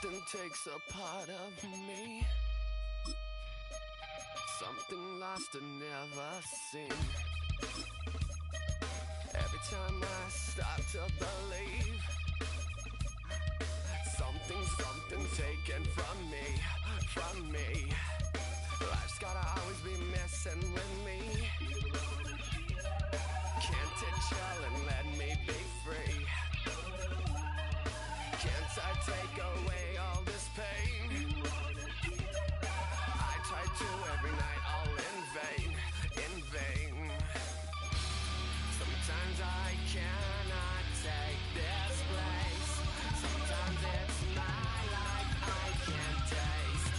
Something takes a part of me, something lost and never seen. Every time I start to believe, something taken from me. Life's gotta always be messing with me. Can't it chill and let me be free? Can't I take away all this pain? I try to every night, all in vain, in vain. Sometimes I cannot take this place. Sometimes it's my life I can't taste.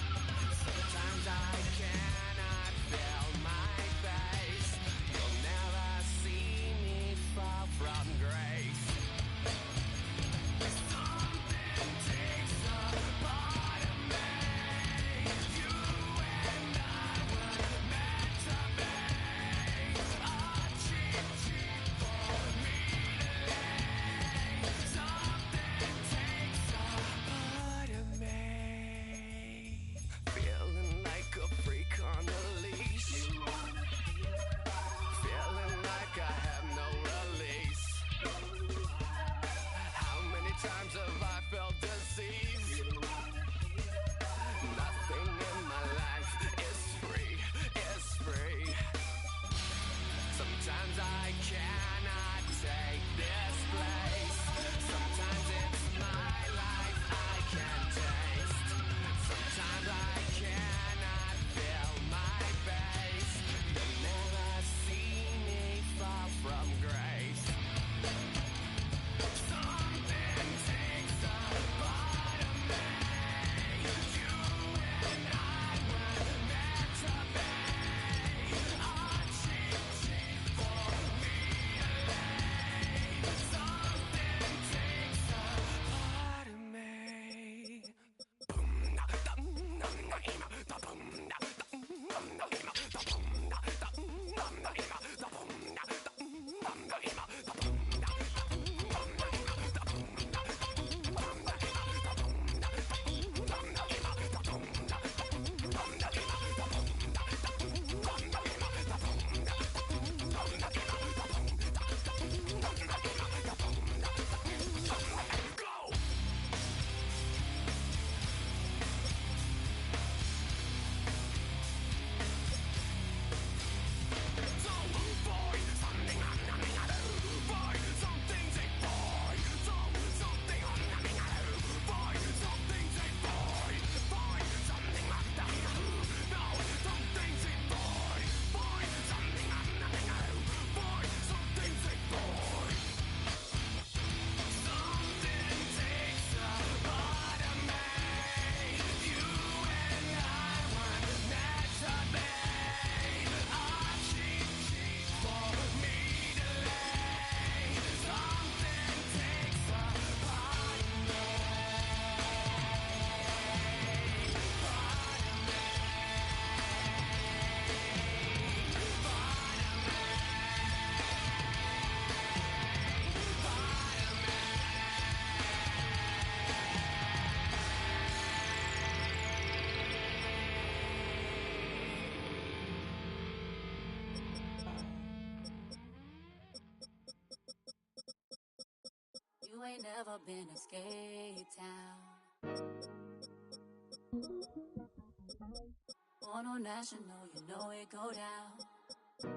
Sometimes I cannot feel my face. You'll never see me fall from grace. Something takes a part of me. You and I were meant to be. A cheap for me to lay. Something takes a part of me. Feeling like a freak on a leash. Feeling like I have no release. How many times have I felt disease? Nothing in my life is free, is free. Sometimes I cannot take this place. Sometimes it's my life I can't taste. Sometimes I cannot feel my face. You'll never see me fall from grace. Something takes a part of me. You and I were meant to be. A cheap for me to lay. Something takes a part of me. You ain't never been to Skate Town. Born on National, you know it go down.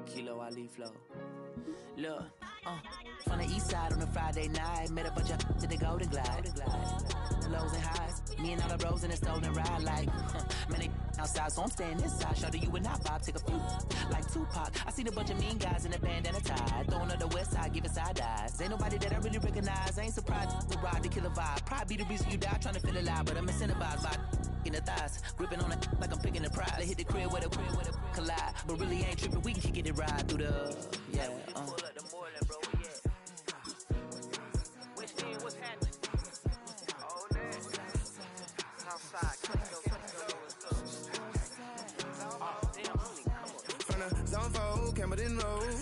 Kilo Ali Flow. Look, from the east side on a Friday night, met a bunch of to the Golden Glide. The lows and highs, me and all the bros in the stolen ride like, man, they outside, so I'm staying inside. Show you and I vibe, take a few like Tupac. I seen a bunch of mean guys in a bandana tie, throwing up the west side, giving side eyes. Ain't nobody that I really recognize. I ain't surprised to ride the killer vibe. Probably be the reason you die trying to feel alive, but I'm incentivized by in the thighs, gripping on it like I'm picking the prize. They hit the crib with a collide, but really ain't tripping. We can kick it ride through the yeah. Pull up the morning, bro. Yeah. Which end? What's happening? Oh, man. Southside, From the zone 4, Campbellton Road.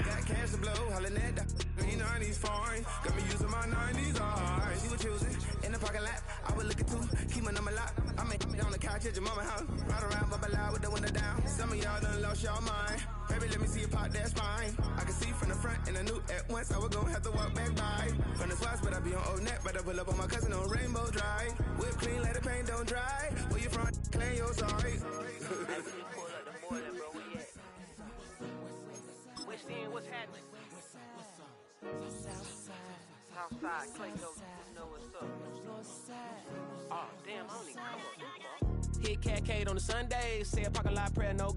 Got cash to blow, hollering at the 90s foreign. Got me using my 90s, alright. She was choosing in the parking lot. I was looking too, keep my number locked. I make on the couch at your mama house. Ride around, bubble loud with the window down. Some of y'all done lost y'all mind. Baby, let me see you pop that spine. I can see from the front and I knew at once I was gonna have to walk back by. From the spots, but I be on Old Net, but I pull up on my cousin on Rainbow Drive. Whip clean, let the paint don't dry. Where you from? Claim your sorry. West End, what's happening? Southside, Clayco, you know what's up. Oh, damn, I don't even come up. Hit Catcade on the Sundays, say a parking lot prayer, no.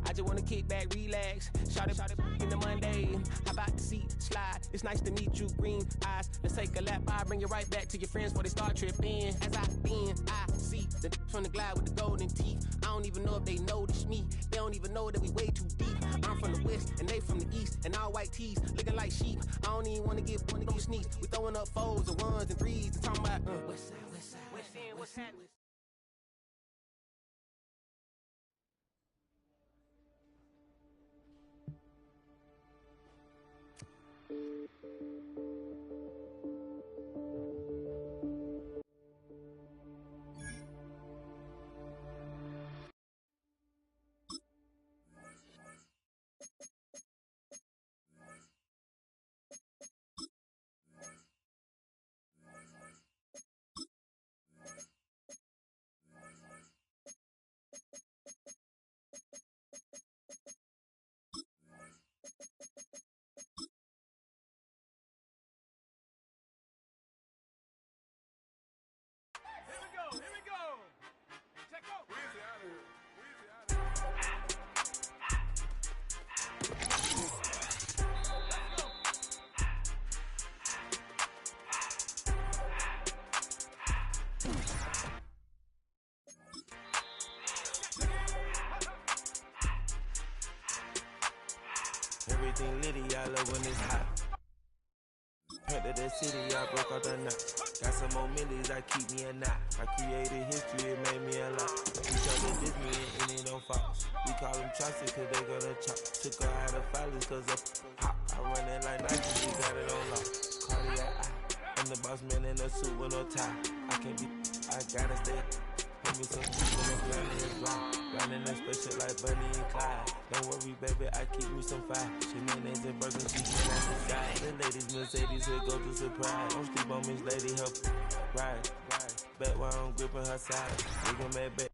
I just wanna kick back, relax, shout it in the Monday. How about the seat slide? It's nice to meet you, green eyes. Let's take a lap, I bring you right back to your friends before they start tripping. As I bend, I see the from the glide with the golden teeth. I don't even know if they notice me. They don't even know that we way too deep. I'm from the west and they from the east, and all white tees looking like sheep. I don't even wanna get sneak. We throwing up fours and ones and threes and talking about West End, what's happening? Here we go. Check out. Weezy out of here. Everything litty, I love when it's hot. Painted that city, I broke out the knot. Got some more millies, I keep me a knot. I created history, it made me a lot. We try to diss me and it don't fall. We call them chopsticks cause they gonna chop. Took her out of filers cause of hop. I run it like Nike, we got it on lock. Cardiac eye. I'm the boss man in a suit with no tie. I can't be, I gotta stay. Give me some people and grinding and grind. Grinding that special like Bunny and Clyde. Don't worry, baby, I keep me some fire. Shenanigans and burgers, she cannot decide. The ladies, Mercedes, here go to surprise. Don't sleep on Miss Lady, help ride. Bet while I'm gripping her side. Nigga mad bet.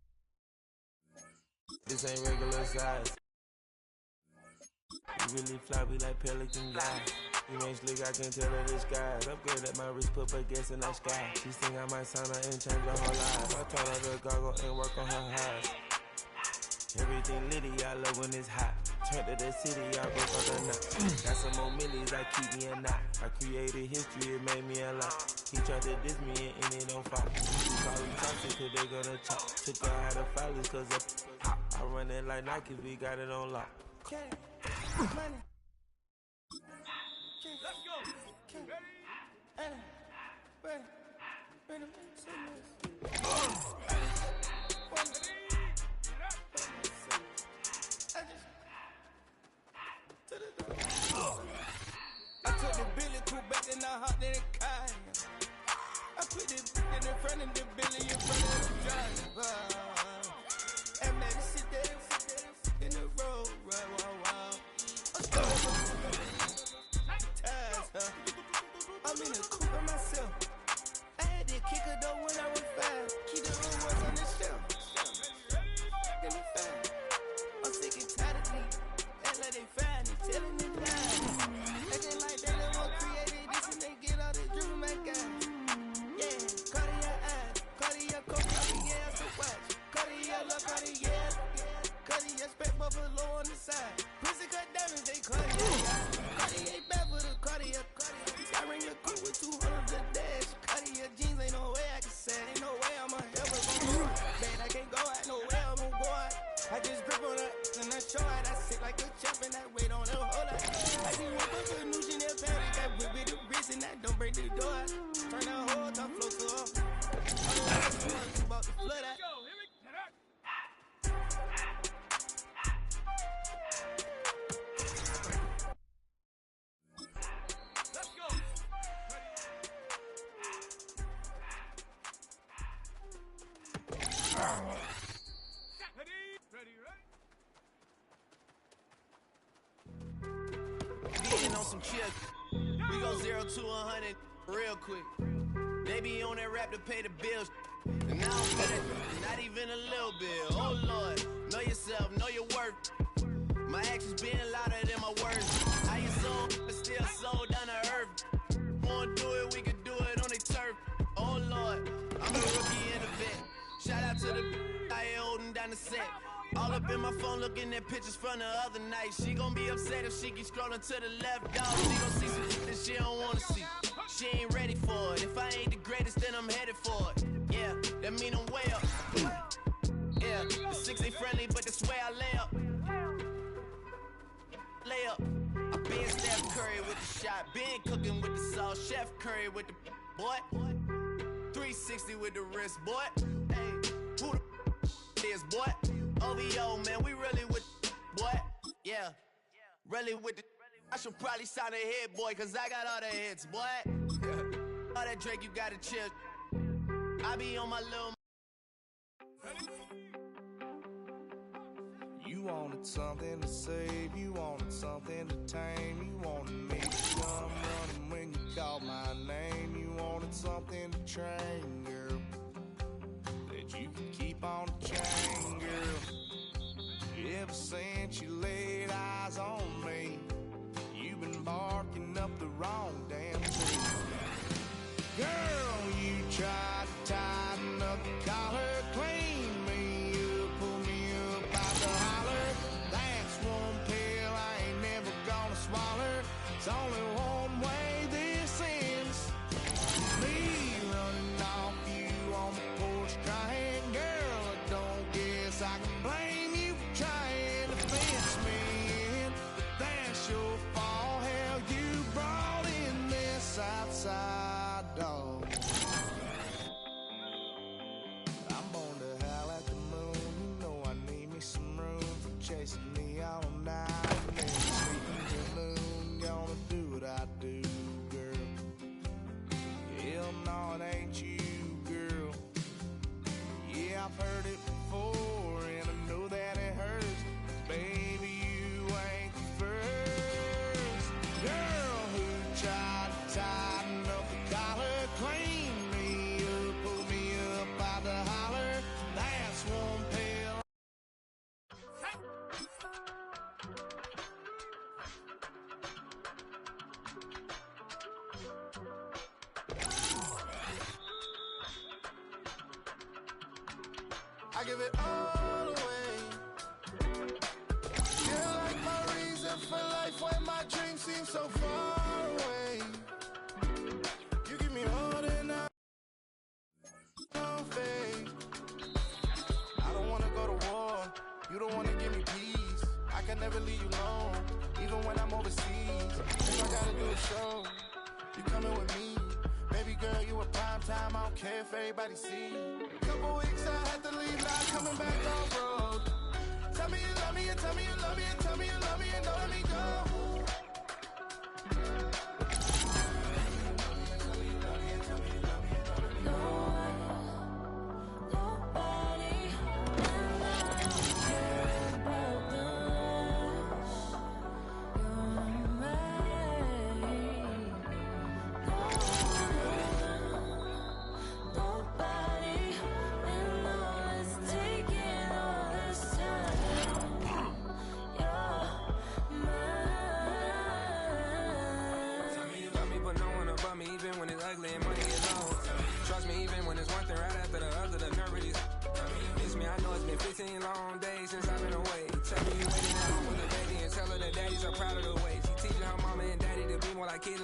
This ain't regular size. We really fly, we like pelican guys. You ain't slick, I can tell her the skies. Upgrade at my wrist, put her gas in the sky. She think I might sign her and change her whole life. I told her to goggle and work on her highs. Everything litty, I love when it's hot. Turned to the city, I broke out the knot. Got some more millies, I keep me a knot. I created history, it made me a lot. He tried to diss me and it don't fall. We call them toxic cause they gonna chop. Took her out of filers cause of hop. I run it like Nike, we got it on lock. Money. Let's go. I took the Billy Cool back and I hopped in the car. I put the in the front of the Billy in front of the driver. And man, sit there in the road, right, wow. I'm in the coupe by myself. I had to kick her though when I was 5. Keep the little ones on the shelf. Let me find. I'm sick and tired of me. Act like they find it, telling me lies. Acting like they the one created this and they get all the dream my guys. Yeah, Cartier eyes, Cartier coat, Cartier so watch. Cartier love Cartier. Cartier spec buffalo on the side. Pussy cut diamonds, they Cartier. Cartier bad for the Cartier. I ring your coupe with 200 the dash. Cartier jeans, ain't no way I can say. Ain't no way I'ma ever go out. Man, I can't go out, no way I'ma go out. I just grip on her and I show out. I sit like a champ and I wait on her whole lot. I see one for the new Chanel pants. Got whip with the wrist and I don't break the door out. Turn that whole top flow to her. I don't know about the flood out. 0 to 100 real quick. They be on that rap to pay the bills. And I don't feel it, not even a little bit. Oh Lord, know yourself, know your worth. My actions being louder than my words. How you sold, but still sold down to earth. Wanna do it, we can do it on the turf. Oh Lord, I'm a rookie in the vet. Shout out to the I ain't holding down the set. All up in my phone looking at pictures from the other night. She gon' be upset if she keeps scrolling to the left, dog. She gon' see some shit that she don't wanna see. She ain't ready for it. If I ain't the greatest, then I'm headed for it. Yeah, that mean I'm way up. Yeah, the 6 ain't friendly, but that's where I lay up. Lay up. I been Steph Curry with the shot. Been cooking with the sauce. Chef Curry with the boy. 360 with the wrist, boy. Hey, who the is, boy? OVO, man, we really with boy. Yeah, really with the. I should probably sign a hit, boy, cause I got all the hits, boy. All that Drake, you gotta chill. I be on my little. You wanted something to save, you wanted something to tame, you wanted me to come running when you called my name, you wanted something to train, girl, that you could keep on the chain, girl. Ever since you laid eyes on me, you've been barking up the wrong damn tree. Girl, you tried to tighten up the collar, clean me up, pull me up out the holler. That's one pill I ain't never gonna swallow. It's only one way this ends. Me running off you on the porch crying. Girl, I don't guess I can blame you for trying to fence me in. But that's your fault, hell, you brought in this outside dog. I'm born to howl at the moon. You know I need me some room for chasing me all night. Maybe sleeping till noon. Gonna do what I do, girl. Hell no, it ain't you, girl. Yeah, I've heard it before, and I know that it hurts. Baby, you ain't the first girl who tried to tighten up the collar, clean me up, pull me up out the holler. That's one pill. I give it all away. You're like my reason for life when my dreams seem so far away. You give me all that now, faith. I don't wanna go to war. You don't wanna give me peace. I can never leave you alone, even when I'm overseas. If I gotta do a show, you coming with me. Baby girl, you a prime time. I don't care if everybody see. Couple weeks I had to leave, now coming back off road. Tell me you love me, and tell me you love me, and tell me you love me, and don't let me go.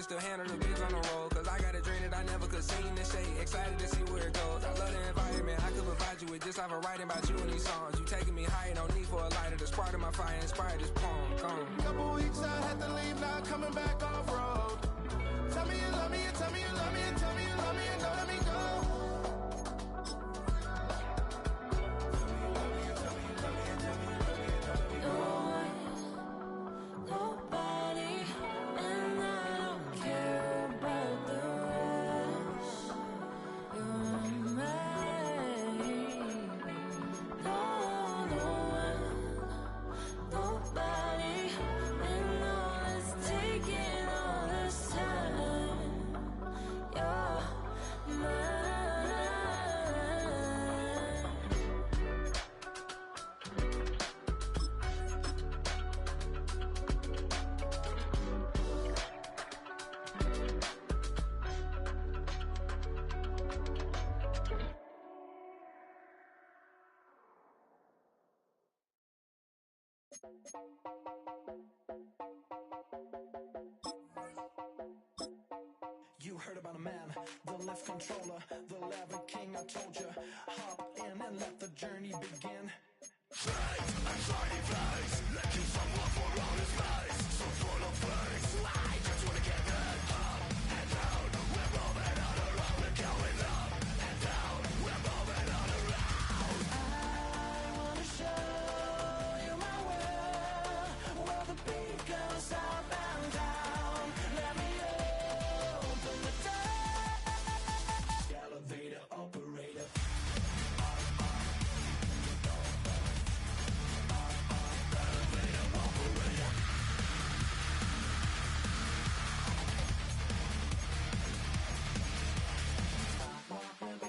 Still handle the biz on the road, cause I got a dream that I never could sing and say. Excited to see where it goes. I love the environment. I could provide you with just like I'm writing about you in these songs. You taking me higher, no need for a lighter. The spark of my fire inspired this poem. Gone. Couple weeks I had to leave, now coming back off road. Tell me you love me, and tell me you love me, and tell me you love me, and don't let me go. Nobody, and all it's taking all this time. You heard about a man, the lift controller, the lever king, I told you. Hop in and let the journey begin. Face and shiny face, like you someone for all his face. So full of face, I just wanna get it up and down. We're moving on around, we're going up and down. We're moving on around. I wanna show you my world, where the beat goes up and down. Let me open the door. Elevator operator.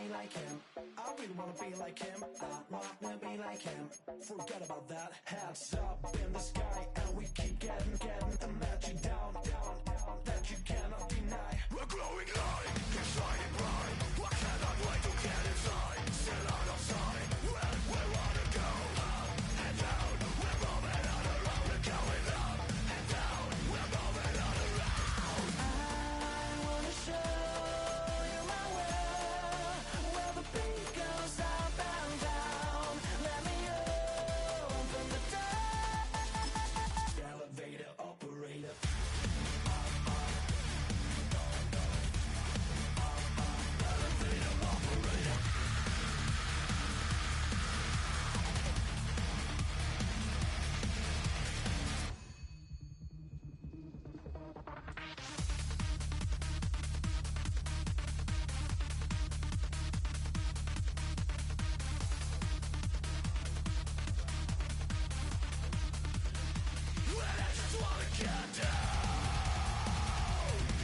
Like him. I really wanna be like him. I wanna be like him. Forget about that. Hats up in the sky, and we keep getting, and let you down, that you cannot deny. We're glowing light, keep shining bright. I cannot wait to get inside. Still out of sight. When we wanna go up and down. We're moving on around. We're going up and down. We're moving on around. I wanna show you my world, where the beat goes up and down. Let me open the door. Elevator operator. Elevator operator. Well, I just wanna get down,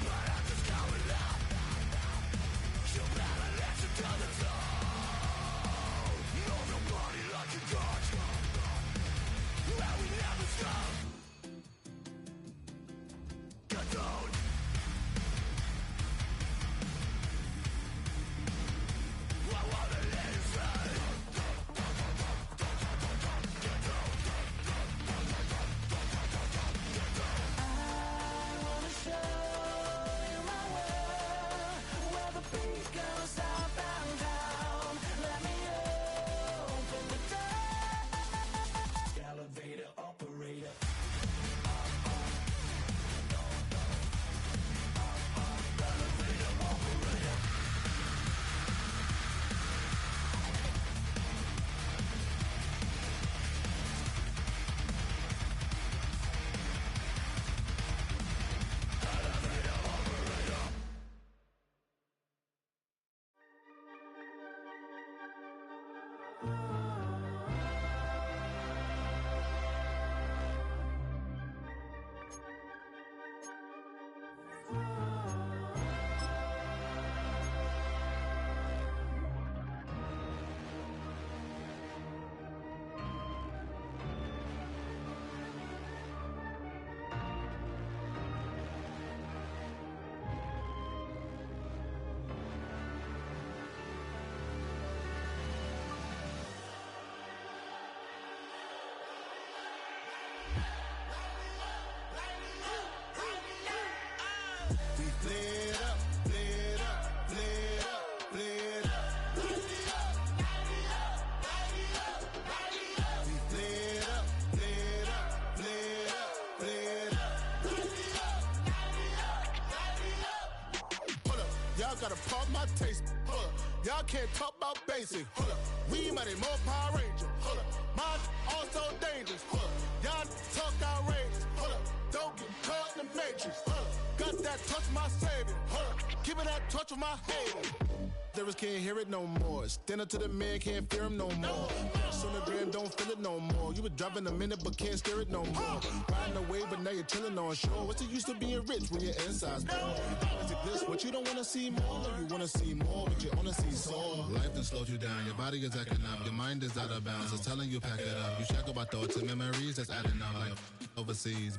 but I'm just going up. You better let you down the door. Know nobody like you got. Well, we never stop. Get down. I wanna let it fly. I wanna show you my world, where the beat goes up and down. Let me open the door. Elevator operator. Elevator operator. We bled up, bled up, bled up, bled up. We bled up, bled up, bled up, bled up. Hold up, y'all gotta pump my taste. Hold up, y'all can't talk about basic. Hold up, we mighty more Power Ranger. Hold up, mine also dangerous. Hold up, y'all talk outrageous. Hold up, don't get caught in the matrix. Hold up. Got that touch my savior. Give me that touch of my hater. Lyrics can't hear it no more. Stand up to the man, can't fear him no more. Sonogram don't feel it no more. You were driving a minute but can't steer it no more. Riding away but now you're chilling on shore. What's the use of being rich when your inside's poor? Is it this what you don't wanna see more? Or you wanna see more but you wanna see sore? Life done slowed you down, your body is acting up, your mind is out of bounds. It's telling you pack it up. You shackle by thoughts and memories that's adding up like overseas.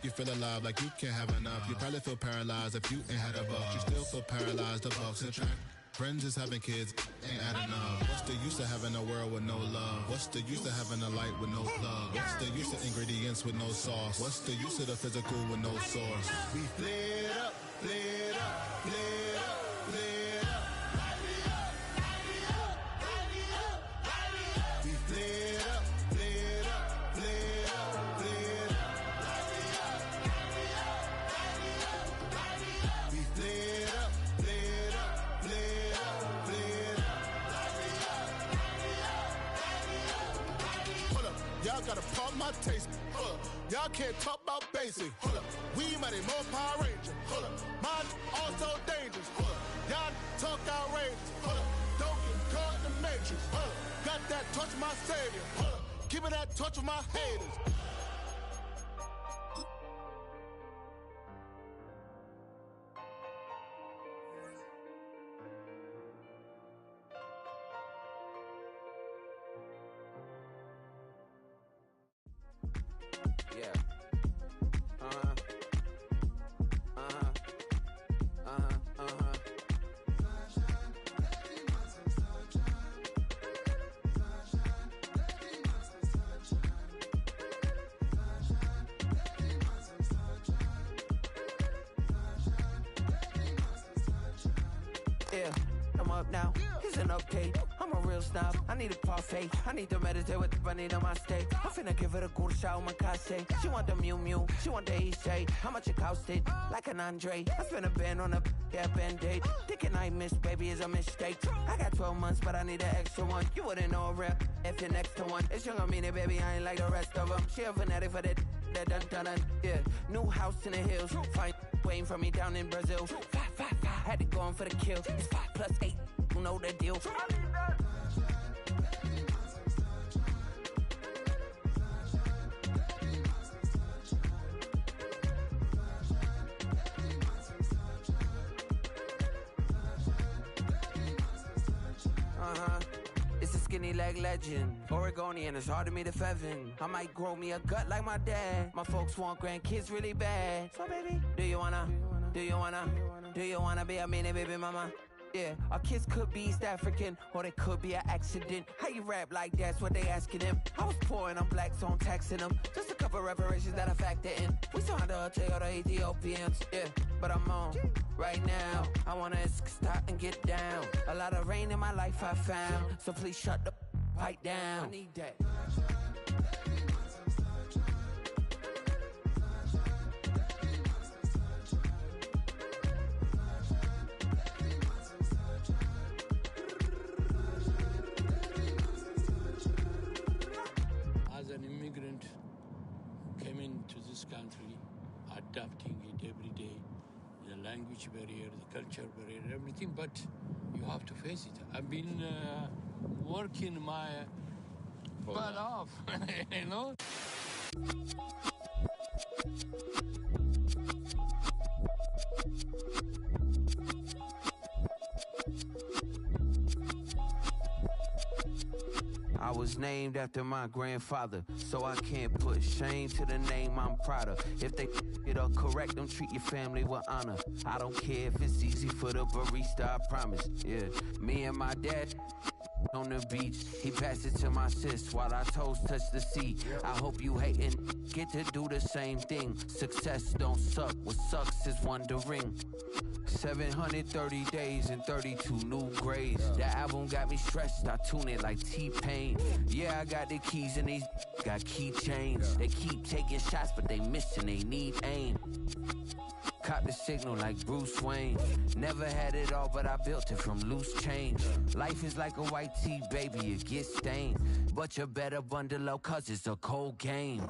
You feel alive like you can't have enough. You probably feel paralyzed if you ain't had a buck. You still feel paralyzed, the box and track. Friends is having kids, ain't adding up. What's the use of having a world with no love? What's the use of having a light with no plug? What's the use of ingredients with no sauce? What's the use of the physical with no source? We lit up, lit up, lit up, lit up. We lit up, lit up, lit up, lit up. We lit up, lit up, lit up, lit up. Hold up, y'all gotta pump my taste. Hold up, y'all can't talk about basic. Hold up, we mighty more Power Ranger. Hold up, mine also dangerous. Hold up, y'all talk outrageous. Hold up, don't get caught in the matrix. Hold up, got that touch of my savior. Hold up, give me that touch of my haters. Yeah. Yeah, I'm up now. Here's an update. I'm a real snob. I need a parfait. I need to meditate with the bunny on my steak. I'm finna give it a good shot on my casse. She want the Mew Mew. She want the Eastside. How much it costed? Like an Andre. I spent a band on a band-aid. Thinking I missed, baby, is a mistake. I got 12 months, but I need an extra one. You wouldn't know a rep if you're next to one. It's young, I mean it, baby, I ain't like the rest of them. She a fanatic for that dun. Yeah, new house in the hills. Fine, waiting for me down in Brazil. 5, had to go on for the kill. It's 5 + 8, you know the deal. It's a skinny leg legend. Oregonian, it's hard to meet a Fevin. I might grow me a gut like my dad. My folks want grandkids really bad. So baby, do you wanna be a mini baby mama? Yeah, our kids could be East African, or they could be an accident. How you rap like that's what they asking him. I was poor and I'm black, so I'm taxing them. Just a couple reparations that I factor in. We saw the other Ethiopians, yeah, but I'm on right now. I wanna stop and get down. A lot of rain in my life I found, so please shut the pipe down. I need that. As an immigrant, came into this country, adapting it every day, the language barrier, the culture barrier, everything, but you have to face it. I've been working my butt off, you know? I was named after my grandfather, so I can't put shame to the name I'm proud of. If they it up correct, them treat your family with honor. I don't care if it's easy for the barista, I promise. Yeah, me and my dad on the beach, he passed it to my sis while our toes touch the sea. I hope you hatin' get to do the same thing. Success don't suck, what sucks is wondering. 730 days and 32 new grades. That album got me stressed, I tune it like T-Pain. Yeah, I got the keys and these got keychains. They keep taking shots, but they missing, they need aim. Caught the signal like Bruce Wayne. Never had it all, but I built it from loose change. Life is like a white tee, baby, it gets stained. But you better bundle up, cause it's a cold game.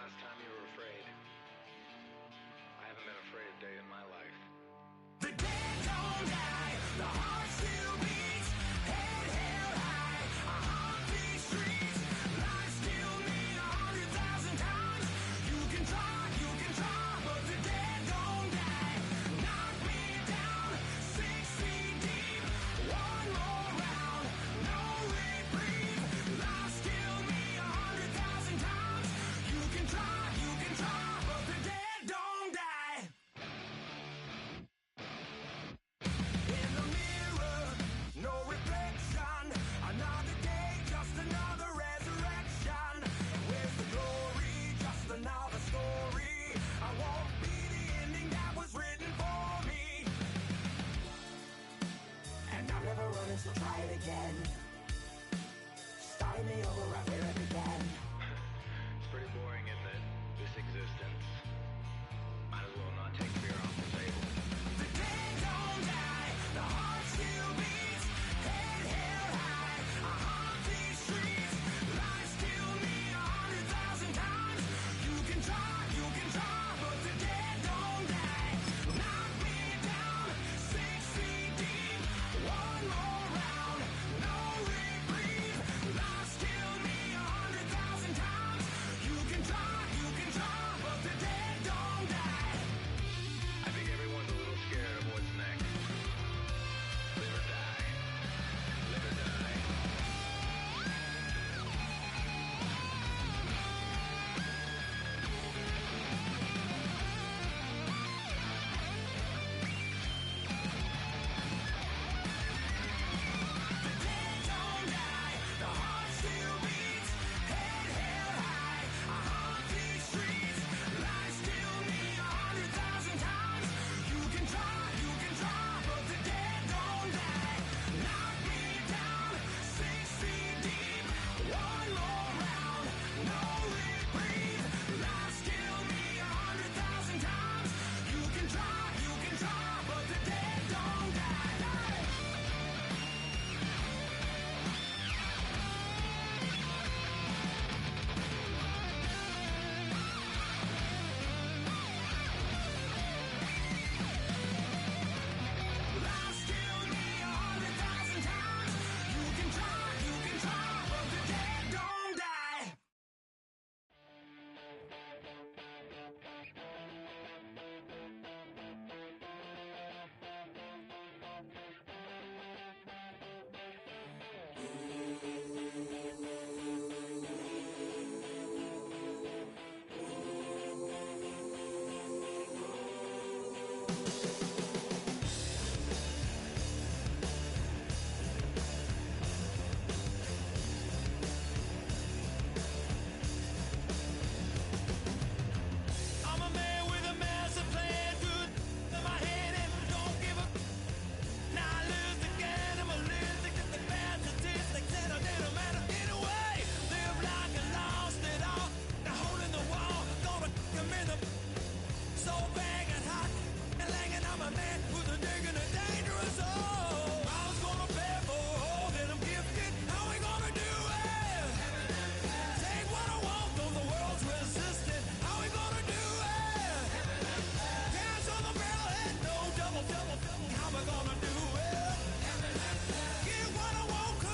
last time you were afraid? I haven't been afraid a day in my life. The dead don't die, the heart